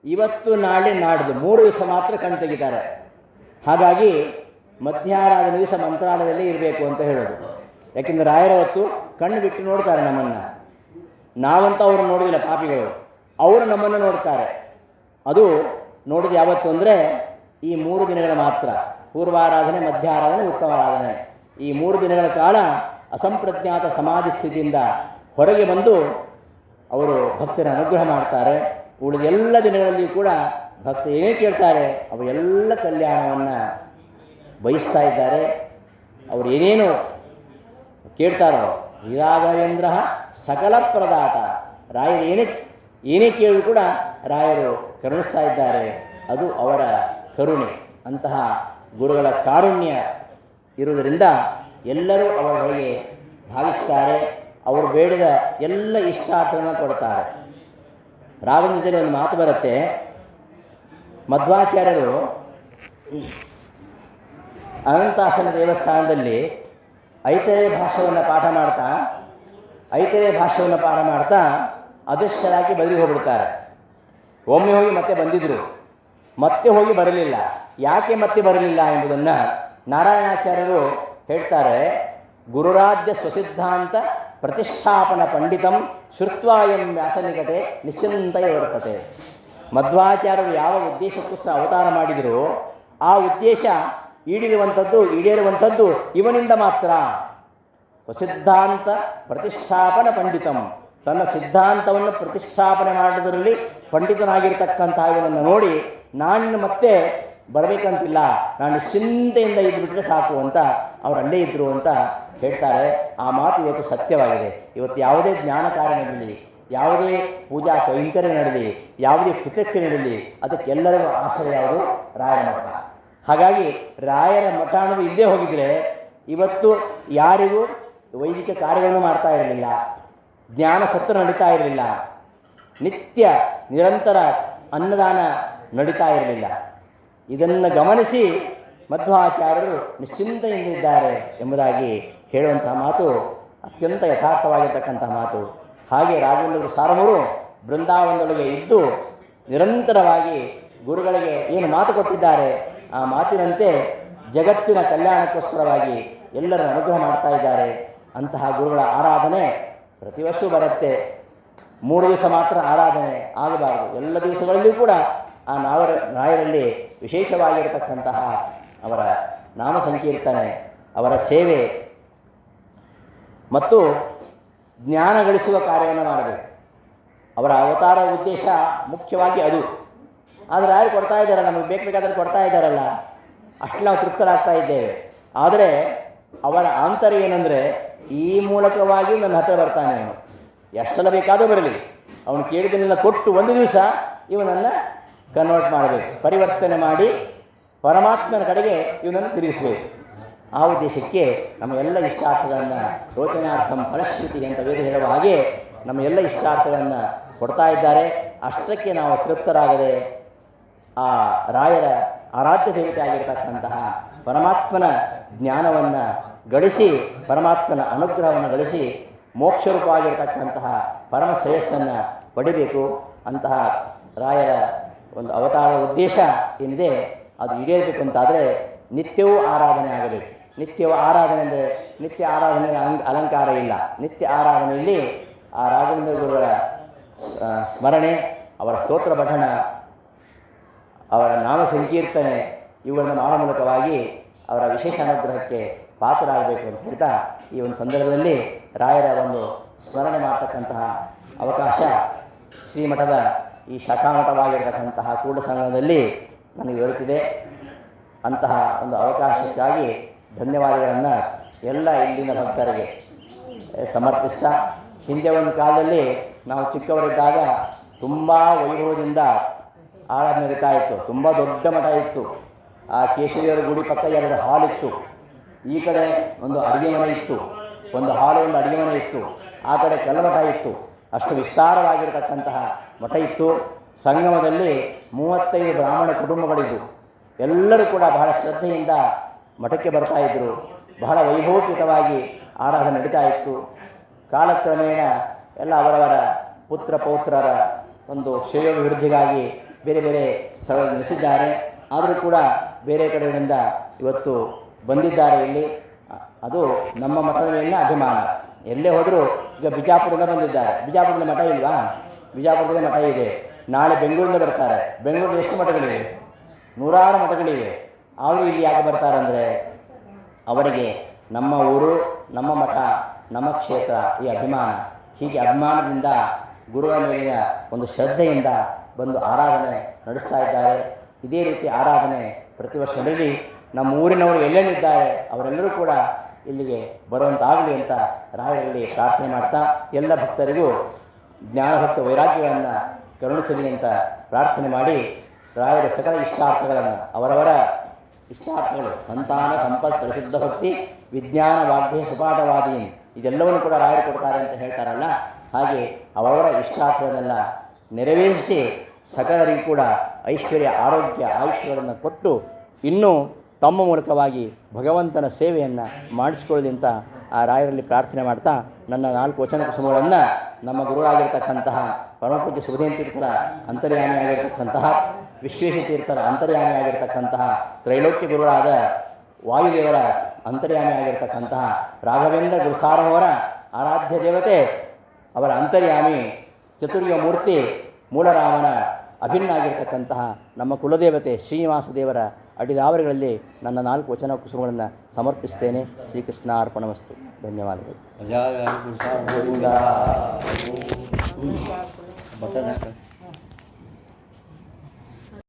ಇವತ್ತು ನಾಳೆ ನಾಡಿದ್ದು 3 ದಿವಸ ಮಾತ್ರ ಕಣ್ಣು ತೆಗಿತಾರೆ. ಹಾಗಾಗಿ ಮಧ್ಯಾರಾಧನೆ ದಿವಸ ಮಂತ್ರಾಲಯದಲ್ಲಿ ಇರಬೇಕು ಅಂತ ಹೇಳೋದು. ಯಾಕೆಂದರೆ ರಾಯರ ಹೊತ್ತು ಕಣ್ಣು ಬಿಟ್ಟು ನೋಡ್ತಾರೆ ನಮ್ಮನ್ನು. ನಾವಂತ ಅವರು ನೋಡೋದಿಲ್ಲ, ಪಾಪಿಗಳು. ಅವರು ನಮ್ಮನ್ನು ನೋಡ್ತಾರೆ. ಅದು ನೋಡೋದು ಯಾವತ್ತು ಅಂದರೆ ಈ 3 ದಿನಗಳ ಮಾತ್ರ. ಪೂರ್ವಾರಾಧನೆ, ಮಧ್ಯಾರಾಧನೆ, ಉತ್ತರಾರಾಧನೆ. ಈ 3 ದಿನಗಳ ಕಾಲ ಅಸಂಪ್ರಜ್ಞಾತ ಸಮಾಧಿ ಸ್ಥಿತಿಯಿಂದ ಹೊರಗೆ ಬಂದು ಅವರು ಭಕ್ತರ ಅನುಗ್ರಹ ಮಾಡ್ತಾರೆ. ಉಳಿದ ಎಲ್ಲ ದಿನಗಳಲ್ಲಿಯೂ ಕೂಡ ಭಕ್ತರು ಏನೇ ಕೇಳ್ತಾರೆ ಅವೆಲ್ಲ ಕಲ್ಯಾಣವನ್ನು ಬಯಸ್ತಾ ಇದ್ದಾರೆ. ಅವರು ಏನೇನು ಕೇಳ್ತಾರೋ ವಿರಾಘವೇಂದ್ರ ಸಕಲ ಪ್ರದಾತ, ರಾಯರು ಏನೇ ಕೇಳಿದ್ರು ಕೂಡ ರಾಯರು ಕರುಣಿಸ್ತಾ ಇದ್ದಾರೆ. ಅದು ಅವರ ಕರುಣೆ. ಅಂತಹ ಗುರುಗಳ ಕಾರುಣ್ಯ ಇರುವುದರಿಂದ ಎಲ್ಲರೂ ಅವರ ಬಳಿಗೆ ಭಾವಿಸ್ತಾರೆ. ಅವರು ಬೇಡಿದ ಎಲ್ಲ ಇಷ್ಟಾರ್ಥಗಳನ್ನು ಕೊಡ್ತಾರೆ. ರಾಘವೇಂದ್ರದಲ್ಲಿ ಒಂದು ಮಾತು ಬರುತ್ತೆ, ಮಧ್ವಾಚಾರ್ಯರು ಅನಂತಾಸನ ದೇವಸ್ಥಾನದಲ್ಲಿ ಐತರೇಯ ಭಾಷ್ಯವನ್ನು ಪಾಠ ಮಾಡ್ತಾ ಅದೃಷ್ಟರಾಗಿ ಬದಲಿಗೆ ಹೋಗ್ಬಿಡ್ತಾರೆ. ಒಮ್ಮೆ ಹೋಗಿ ಮತ್ತೆ ಬಂದಿದ್ದರು, ಮತ್ತೆ ಹೋಗಿ ಬರಲಿಲ್ಲ. ಯಾಕೆ ಮತ್ತೆ ಬರಲಿಲ್ಲ ಎಂಬುದನ್ನು ನಾರಾಯಣಾಚಾರ್ಯರು ಹೇಳ್ತಾರೆ. ಗುರುರಾಜ್ಯ ಸ್ವಸಿದ್ಧಾಂತ ಪ್ರತಿಷ್ಠಾಪನ ಪಂಡಿತಂ ಶ್ರುತ್ವಾ ಎಂ ವ್ಯಾಸನಿಕತೆ ನಿಶ್ಚಿಂತೆಯ ವರ್ತತೆ. ಮಧ್ವಾಚಾರ್ಯರು ಯಾವ ಉದ್ದೇಶಕ್ಕೋಸ್ಕರ ಅವತಾರ ಮಾಡಿದರೂ ಆ ಉದ್ದೇಶ ಈಡೇರುವಂಥದ್ದು ಇವನಿಂದ ಮಾತ್ರ. ಸ್ವಸಿದ್ಧಾಂತ ಪ್ರತಿಷ್ಠಾಪನ ಪಂಡಿತಂ, ತನ್ನ ಸಿದ್ಧಾಂತವನ್ನು ಪ್ರತಿಷ್ಠಾಪನೆ ಮಾಡುವುದರಲ್ಲಿ ಪಂಡಿತನಾಗಿರ್ತಕ್ಕಂಥ ಇವನನ್ನು ನೋಡಿ ನಾನು ಮತ್ತೆ ಬರಬೇಕಂತಿಲ್ಲ, ನಾನು ನಿಶ್ಚಿಂತೆಯಿಂದ ಇದ್ದುಬಿಟ್ರೆ ಸಾಕು ಅಂತ ಅವರು ಅಲ್ಲೇ ಇದ್ದರು ಅಂತ ಹೇಳ್ತಾರೆ. ಆ ಮಾತು ಇವತ್ತು ಸತ್ಯವಾಗಿದೆ. ಇವತ್ತು ಯಾವುದೇ ಜ್ಞಾನ ಕಾರ್ಯ ನಡೆಯಲಿ, ಯಾವುದೇ ಪೂಜಾ ಕೈಂಕರ್ಯ ನಡೆಯಲಿ, ಯಾವುದೇ ಕೃತಜ್ಞತೆ ನಡೆಯಲಿ, ಅದಕ್ಕೆಲ್ಲರಿಗೂ ಆಶ್ರಯ ಯಾವುದು? ರಾಯರ ಮಠ. ಹಾಗಾಗಿ ರಾಯರ ಮಠ ಅನ್ನೋದು ಇಲ್ಲೇ ಹೋಗಿದ್ರೆ ಇವತ್ತು ಯಾರಿಗೂ ವೈದಿಕ ಕಾರ್ಯಗಳನ್ನು ಮಾಡ್ತಾ ಇರಲಿಲ್ಲ, ಜ್ಞಾನ ಸತ್ರ ನಡೀತಾ ಇರಲಿಲ್ಲ, ನಿತ್ಯ ನಿರಂತರ ಅನ್ನದಾನ ನಡೀತಾ ಇರಲಿಲ್ಲ. ಇದನ್ನು ಗಮನಿಸಿ ಮಧ್ವಾಚಾರ್ಯರು ನಿಶ್ಚಿಂತೆಯಿಂದಿದ್ದಾರೆ ಎಂಬುದಾಗಿ ಹೇಳುವಂತಹ ಮಾತು ಅತ್ಯಂತ ಯಥಾರ್ಥವಾಗಿರ್ತಕ್ಕಂಥ ಮಾತು. ಹಾಗೆ ರಾಘವೇಂದ್ರ ಸಾರಮರು ಬೃಂದಾವನದೊಳಗೆ ಇದ್ದು ನಿರಂತರವಾಗಿ ಗುರುಗಳಿಗೆ ಏನು ಮಾತು ಕೊಟ್ಟಿದ್ದಾರೆ ಆ ಮಾತಿನಂತೆ ಜಗತ್ತಿನ ಕಲ್ಯಾಣಕ್ಕೋಸ್ಕರವಾಗಿ ಎಲ್ಲರ ಅನುಗ್ರಹ ಮಾಡ್ತಾ ಇದ್ದಾರೆ. ಅಂತಹ ಗುರುಗಳ ಆರಾಧನೆ ಪ್ರತಿ ವರ್ಷವೂ ಬರುತ್ತೆ. 3 ದಿವಸ ಮಾತ್ರ ಆರಾಧನೆ ಆಗಬಾರದು. ಎಲ್ಲ ದಿವಸಗಳಲ್ಲಿಯೂ ಕೂಡ ಆ ರಾಯರಲ್ಲಿ ವಿಶೇಷವಾಗಿರತಕ್ಕಂತಹ ಅವರ ನಾಮ ಸಂಕೀರ್ತನೆ, ಅವರ ಸೇವೆ ಮತ್ತು ಜ್ಞಾನ ಗಳಿಸುವ ಕಾರ್ಯವನ್ನು ಮಾಡಬೇಕು. ಅವರ ಅವತಾರ ಉದ್ದೇಶ ಮುಖ್ಯವಾಗಿ ಅದು. ಆದರೆ ಯಾರು ಕೊಡ್ತಾ ಇದ್ದಾರಲ್ಲ, ನಮಗೆ ಬೇಕಾದ್ರೆ ಕೊಡ್ತಾ ಇದ್ದಾರಲ್ಲ, ಅಷ್ಟು ನಾವು ತೃಪ್ತರಾಗ್ತಾ ಇದ್ದೇವೆ. ಆದರೆ ಅವರ ಆಂತರ್ಯ ಏನಂದರೆ ಈ ಮೂಲಕವಾಗಿ ನನ್ನ ಹತ್ತಿರ ಬರ್ತಾನೆ, ಅವನು ಎಷ್ಟು ಸಲ ಬೇಕಾದರೂ ಬರಲಿ, ಅವನು ಕೇಳಿದನ್ನೆಲ್ಲ ಕೊಟ್ಟು ಒಂದು ದಿವಸ ಇವನನ್ನು ಕನ್ವರ್ಟ್ ಮಾಡಬೇಕು, ಪರಿವರ್ತನೆ ಮಾಡಿ ಪರಮಾತ್ಮನ ಕಡೆಗೆ ಇವನನ್ನು ತಿರುಗಿಸಬೇಕು. ಆ ಉದ್ದೇಶಕ್ಕೆ ನಮ್ಮ ಎಲ್ಲ ಇಷ್ಟಾರ್ಥಗಳನ್ನು ರೋಚನಾರ್ಥಂ ಫಲಶ್ರುತಿ ಅಂತ ವೇದ ಹೇಳುವ ಹಾಗೆ ನಮ್ಮ ಎಲ್ಲ ಇಷ್ಟಾರ್ಥಗಳನ್ನು ಕೊಡ್ತಾ ಇದ್ದಾರೆ. ಅಷ್ಟಕ್ಕೆ ನಾವು ತೃಪ್ತರಾಗದೆ ಆ ರಾಯರ ಆರಾಧ್ಯ ದೇವತೆ ಆಗಿರತಕ್ಕಂತಹ ಪರಮಾತ್ಮನ ಜ್ಞಾನವನ್ನು ಗಳಿಸಿ, ಪರಮಾತ್ಮನ ಅನುಗ್ರಹವನ್ನು ಗಳಿಸಿ ಮೋಕ್ಷರೂಪವಾಗಿರತಕ್ಕಂತಹ ಪರಮ ಶ್ರೇಯಸ್ಸನ್ನು ಪಡಿಬೇಕು. ಅಂತಹ ರಾಯರ ಒಂದು ಅವತಾರದ ಉದ್ದೇಶ ಏನಿದೆ ಅದು ಈಡೇರಬೇಕು ಅಂತಾದರೆ ನಿತ್ಯವೂ ಆರಾಧನೆ ಆಗಬೇಕು. ನಿತ್ಯವೂ ಆರಾಧನೆ ಅಂದರೆ ನಿತ್ಯ ಆರಾಧನೆಯ ಅಲಂಕಾರ ಇಲ್ಲ. ನಿತ್ಯ ಆರಾಧನೆಯಲ್ಲಿ ಆ ರಾಘವೇಂದ್ರ ಗುರುಗಳ ಸ್ಮರಣೆ, ಅವರ ಸ್ತೋತ್ರ ಪಠಣ, ಅವರ ನಾಮ ಸಂಕೀರ್ತನೆ ಇವುಗಳನ್ನು ಮಾಡುವ ಮೂಲಕವಾಗಿ ಅವರ ವಿಶೇಷ ಅನುಗ್ರಹಕ್ಕೆ ಪಾತ್ರರಾಗಬೇಕು ಅಂತ ಹೇಳ್ತಾ ಈ ಒಂದು ಸಂದರ್ಭದಲ್ಲಿ ರಾಯರ ಒಂದು ಸ್ಮರಣೆ ಮಾಡತಕ್ಕಂತಹ ಅವಕಾಶ ಶ್ರೀಮಠದ ಈ ಶಾಖಾಮಠವಾಗಿರತಕ್ಕಂತಹ ಕೂಡ ಸಂಘದಲ್ಲಿ ನನಗೆ ದೊರೆತಿದೆ. ಅಂತಹ ಒಂದು ಅವಕಾಶಕ್ಕಾಗಿ ಧನ್ಯವಾದಗಳನ್ನು ಎಲ್ಲ ಇಲ್ಲಿನ ಭಕ್ತರಿಗೆ ಸಮರ್ಪಿಸ್ತಾ, ಹಿಂದೆ ಒಂದು ಕಾಲದಲ್ಲಿ ನಾವು ಚಿಕ್ಕವರಿದ್ದಾಗ ತುಂಬ ವೈಭವದಿಂದ ಆರಾಧನೆ ನಡೀತಾ ಇತ್ತು. ತುಂಬ ದೊಡ್ಡ ಮಠ ಇತ್ತು. ಆ ಕೇಶವಿಯವರ ಗುಡಿ ಪಕ್ಕ 2 ಹಾಲ್ ಇತ್ತು. ಈ ಕಡೆ ಒಂದು ಅಡುಗೆ ಮನೆ ಇತ್ತು, ಒಂದು ಹಾಲು ಒಂದು ಅಡುಗೆ ಮನೆ ಇತ್ತು. ಆ ಕಡೆ ಕಲ್ಲಮಠ ಇತ್ತು. ಅಷ್ಟು ವಿಸ್ತಾರವಾಗಿರತಕ್ಕಂತಹ ಮಠ ಇತ್ತು. ಸಂಗಮದಲ್ಲಿ 35 ಬ್ರಾಹ್ಮಣ ಕುಟುಂಬಗಳಿದ್ದು ಎಲ್ಲರೂ ಕೂಡ ಬಹಳ ಶ್ರದ್ಧೆಯಿಂದ ಮಠಕ್ಕೆ ಬರ್ತಾಯಿದ್ರು. ಬಹಳ ವೈಭವೋಪೇತವಾಗಿ ಆರಾಧನೆ ನಡೀತಾ ಇತ್ತು. ಕಾಲಕ್ರಮೇಣ ಎಲ್ಲ ಅವರವರ ಪುತ್ರ ಪೌತ್ರರ ಒಂದು ಶ್ರೇಯೋಭಿವೃದ್ಧಿಗಾಗಿ ಬೇರೆ ಬೇರೆ ಸ್ಥಳದಲ್ಲಿ ನೆಲೆಸಿದ್ದಾರೆ. ಆದರೂ ಕೂಡ ಬೇರೆ ಕಡೆಗಳಿಂದ ಇವತ್ತು ಬಂದಿದ್ದಾರೆ ಇಲ್ಲಿ. ಅದು ನಮ್ಮ ಮಠದ ಮೇಲಿನ ಅಭಿಮಾನ. ಎಲ್ಲೇ ಹೋದರೂ ಈಗ ಬಿಜಾಪುರದಿಂದ ಬಂದಿದ್ದಾರೆ. ಬಿಜಾಪುರದಲ್ಲಿ ಮಠ ಇಲ್ವಾ? ಬಿಜಾಪುರದಲ್ಲಿ ಮಠ ಇದೆ. ನಾಳೆ ಬೆಂಗಳೂರಿಂದ ಬರ್ತಾರೆ. ಬೆಂಗಳೂರಲ್ಲಿ ಎಷ್ಟು ಮಠಗಳಿವೆ? 100 ಮಠಗಳಿವೆ. ಅವರು ಇಲ್ಲಿ ಯಾಕೆ ಬರ್ತಾರೆ ಅಂದರೆ ಅವರಿಗೆ ನಮ್ಮ ಊರು, ನಮ್ಮ ಮಠ, ನಮ್ಮ ಕ್ಷೇತ್ರ ಈ ಅಭಿಮಾನ. ಹೀಗೆ ಅಭಿಮಾನದಿಂದ ಗುರುಗಳ ಮೇಲಿನ ಒಂದು ಶ್ರದ್ಧೆಯಿಂದ ಬಂದು ಆರಾಧನೆ ನಡೆಸ್ತಾ ಇದ್ದಾರೆ. ಇದೇ ರೀತಿ ಆರಾಧನೆ ಪ್ರತಿ ವರ್ಷ ನಡೆಯಲಿ. ನಮ್ಮ ಊರಿನವರು ಎಲ್ಲೆಲ್ಲಿದ್ದಾರೆ ಅವರೆಲ್ಲರೂ ಕೂಡ ಇಲ್ಲಿಗೆ ಬರುವಂತಾಗಲಿ ಅಂತ ರಾಯರಲ್ಲಿ ಪ್ರಾರ್ಥನೆ ಮಾಡ್ತಾ, ಎಲ್ಲ ಭಕ್ತರಿಗೂ ಜ್ಞಾನಭಕ್ತ ವೈರಾಗ್ಯವನ್ನು ಕರುಣಿಸಲಿ ಅಂತ ಪ್ರಾರ್ಥನೆ ಮಾಡಿ, ರಾಯರ ಸಕಲ ಇಷ್ಟಾರ್ಥಗಳನ್ನು ಅವರವರ ಇಷ್ಟಾರ್ಥಗಳು ಸಂತಾನ ಸಂಪತ್ ಪರಿಶುದ್ಧ ಭಕ್ತಿ ವಿಜ್ಞಾನ ವಾಗ್ದೇಹ ಸುಪಾಠವಾದೀನಿ ಇದೆಲ್ಲವನ್ನು ಕೂಡ ರಾಯರು ಕೊಡ್ತಾರೆ ಅಂತ ಹೇಳ್ತಾರಲ್ಲ, ಹಾಗೆ ಅವರವರ ಇಷ್ಟಾರ್ಥಗಳನ್ನೆಲ್ಲ ನೆರವೇರಿಸಿ ಸಕಲರಿಗೂ ಕೂಡ ಐಶ್ವರ್ಯ ಆರೋಗ್ಯ ಆಯುಷ್ಯಗಳನ್ನು ಕೊಟ್ಟು ಇನ್ನೂ ತಮ್ಮ ಮೂಲಕವಾಗಿ ಭಗವಂತನ ಸೇವೆಯನ್ನು ಮಾಡಿಸಿಕೊಳ್ಳಿ ಅಂತ ಆ ರಾಯರಲ್ಲಿ ಪ್ರಾರ್ಥನೆ ಮಾಡ್ತಾ ನನ್ನ 4 ವಚನ ಕುಸುಮಗಳನ್ನು ನಮ್ಮ ಗುರುಗಳಾಗಿರ್ತಕ್ಕಂತಹ ಪರಮಪೂಜ್ಯ ಸುಬುಧೇಂದ್ರ ತೀರ್ಥರ ಅಂತರ್ಯಾಮಿಯಾಗಿರ್ತಕ್ಕಂತಹ ವಿಶ್ವೇಶ ತೀರ್ಥರ ಅಂತರ್ಯಾಮಿಯಾಗಿರ್ತಕ್ಕಂತಹ ತ್ರೈಲೋಕ್ಯ ಗುರುಗಳಾದ ವಾಯುದೇವರ ಅಂತರ್ಯಾಮಿಯಾಗಿರ್ತಕ್ಕಂತಹ ರಾಘವೇಂದ್ರ ಗುರುಸಾರವರ ಆರಾಧ್ಯ ದೇವತೆ ಅವರ ಅಂತರ್ಯಾಮಿ ಚತುರ್ಯುಗ ಮೂರ್ತಿ ಮೂಲರಾಮನ ಅಭಿನ್ನ ಆಗಿರ್ತಕ್ಕಂತಹ ನಮ್ಮ ಕುಲದೇವತೆ ಶ್ರೀನಿವಾಸ ದೇವರ ಅಡಿದಾವರಿಗಳಲ್ಲಿ ನನ್ನ 4 ವಚನ ಕುಸುಮಗಳನ್ನು ಸಮರ್ಪಿಸ್ತೇನೆ. ಶ್ರೀಕೃಷ್ಣಾರ್ಪಣಮಸ್ತು. ಧನ್ಯವಾದಗಳು.